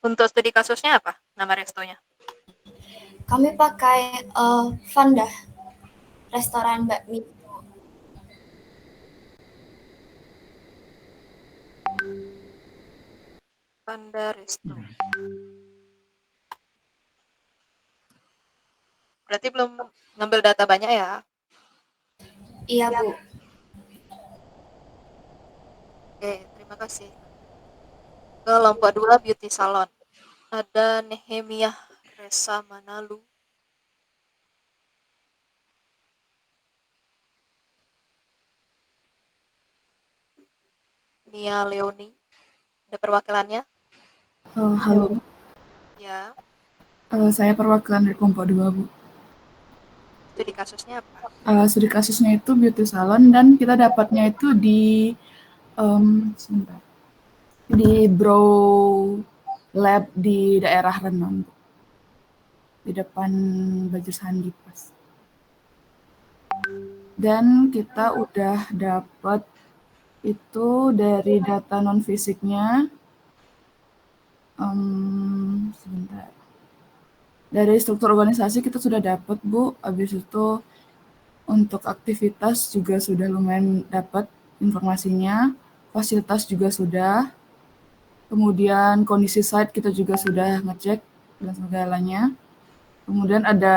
Untuk studi kasusnya apa nama restonya? Kami pakai Vanda, restoran bakmi. Vanda Resto. Berarti belum ngambil data banyak ya? Iya Bu. Oke, terima kasih. Kelompok 2 beauty salon. Ada Nehemiah Resa Manalu. Nia Leoni. Ada perwakilannya? Halo, Ya. saya perwakilan dari kelompok 2 Bu. Studi kasusnya apa? Studi kasusnya itu beauty salon dan kita dapatnya itu di sebentar, di Brow Lab di daerah Renon, Bu. Di depan Baju Sandi pas. Dan kita udah dapat itu dari data non fisiknya. Sebentar. Dari struktur organisasi kita sudah dapat Bu. Habis itu untuk aktivitas juga sudah lumayan dapat informasinya. Fasilitas juga sudah. Kemudian kondisi site kita juga sudah ngecek dan segalanya. Kemudian ada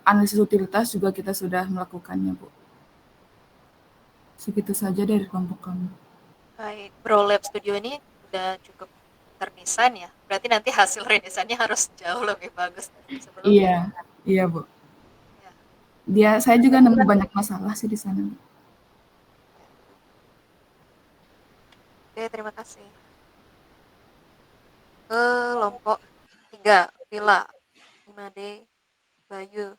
analisis utilitas juga kita sudah melakukannya Bu. Segitu saja dari kelompok kami. Baik, Brow Lab Studio ini udah cukup terdesain ya. Berarti nanti hasil redesainnya harus jauh lebih bagus dari sebelumnya. Iya Bu. Saya juga nemu banyak masalah sih di sana. Oke, terima kasih. Kelompok 3, Villa 5D Bayu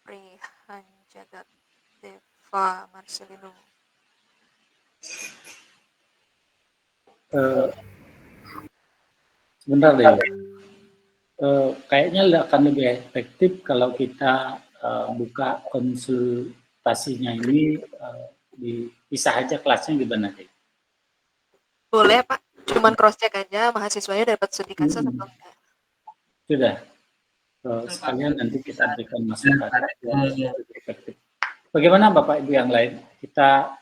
Prihan Jagat Deva Marcelino. Sebentar deh. Kayaknya akan lebih efektif kalau kita buka konsultasinya ini dipisah aja kelasnya gimana deh? Boleh Pak, cuman cross check aja mahasiswanya dapat studi kasus atau enggak. Sudah. Sekalian nanti kita berikan masukan yang lebih efektif. Bagaimana Bapak Ibu yang lain? Kita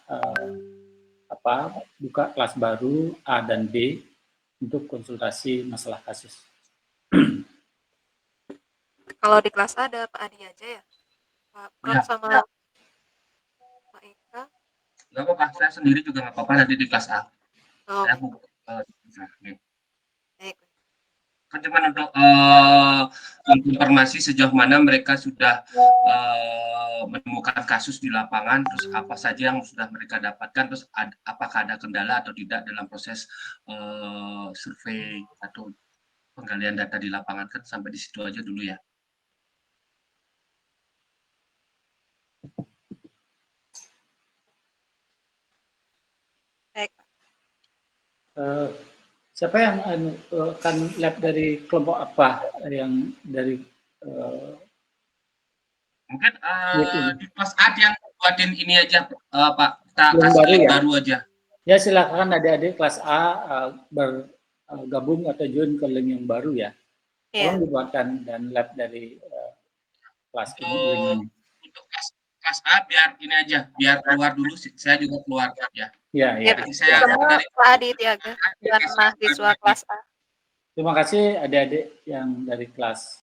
buka kelas baru A dan B untuk konsultasi masalah kasus. Kalau di kelas A ada Pak Adi aja ya? Pak Pram sama Pak Eka? Nggak apa-apa, saya sendiri juga nggak apa-apa nanti di kelas A. Oh. Saya buka. Baik. Kan cuma untuk informasi sejauh mana mereka sudah menemukan kasus di lapangan, terus apa saja yang sudah mereka dapatkan, terus apakah ada kendala atau tidak dalam proses survei atau penggalian data di lapangan, kan sampai di situ aja dulu ya. Baik. Siapa yang akan lab dari kelompok apa yang dari mungkin di kelas A yang buatin ini aja Pak, kita kasih baru, link ya? baru aja. Ya silakan adik-adik kelas A bergabung atau join ke link yang baru ya. Tolong dibuatkan dan lab dari kelas ini. Untuk kelas A biar ini aja, biar keluar dulu, saya juga keluar ya. Iya. Jadi saya dari Pak Adi Tiaga dan mahasiswa kelas A. Terima kasih adik-adik yang dari kelas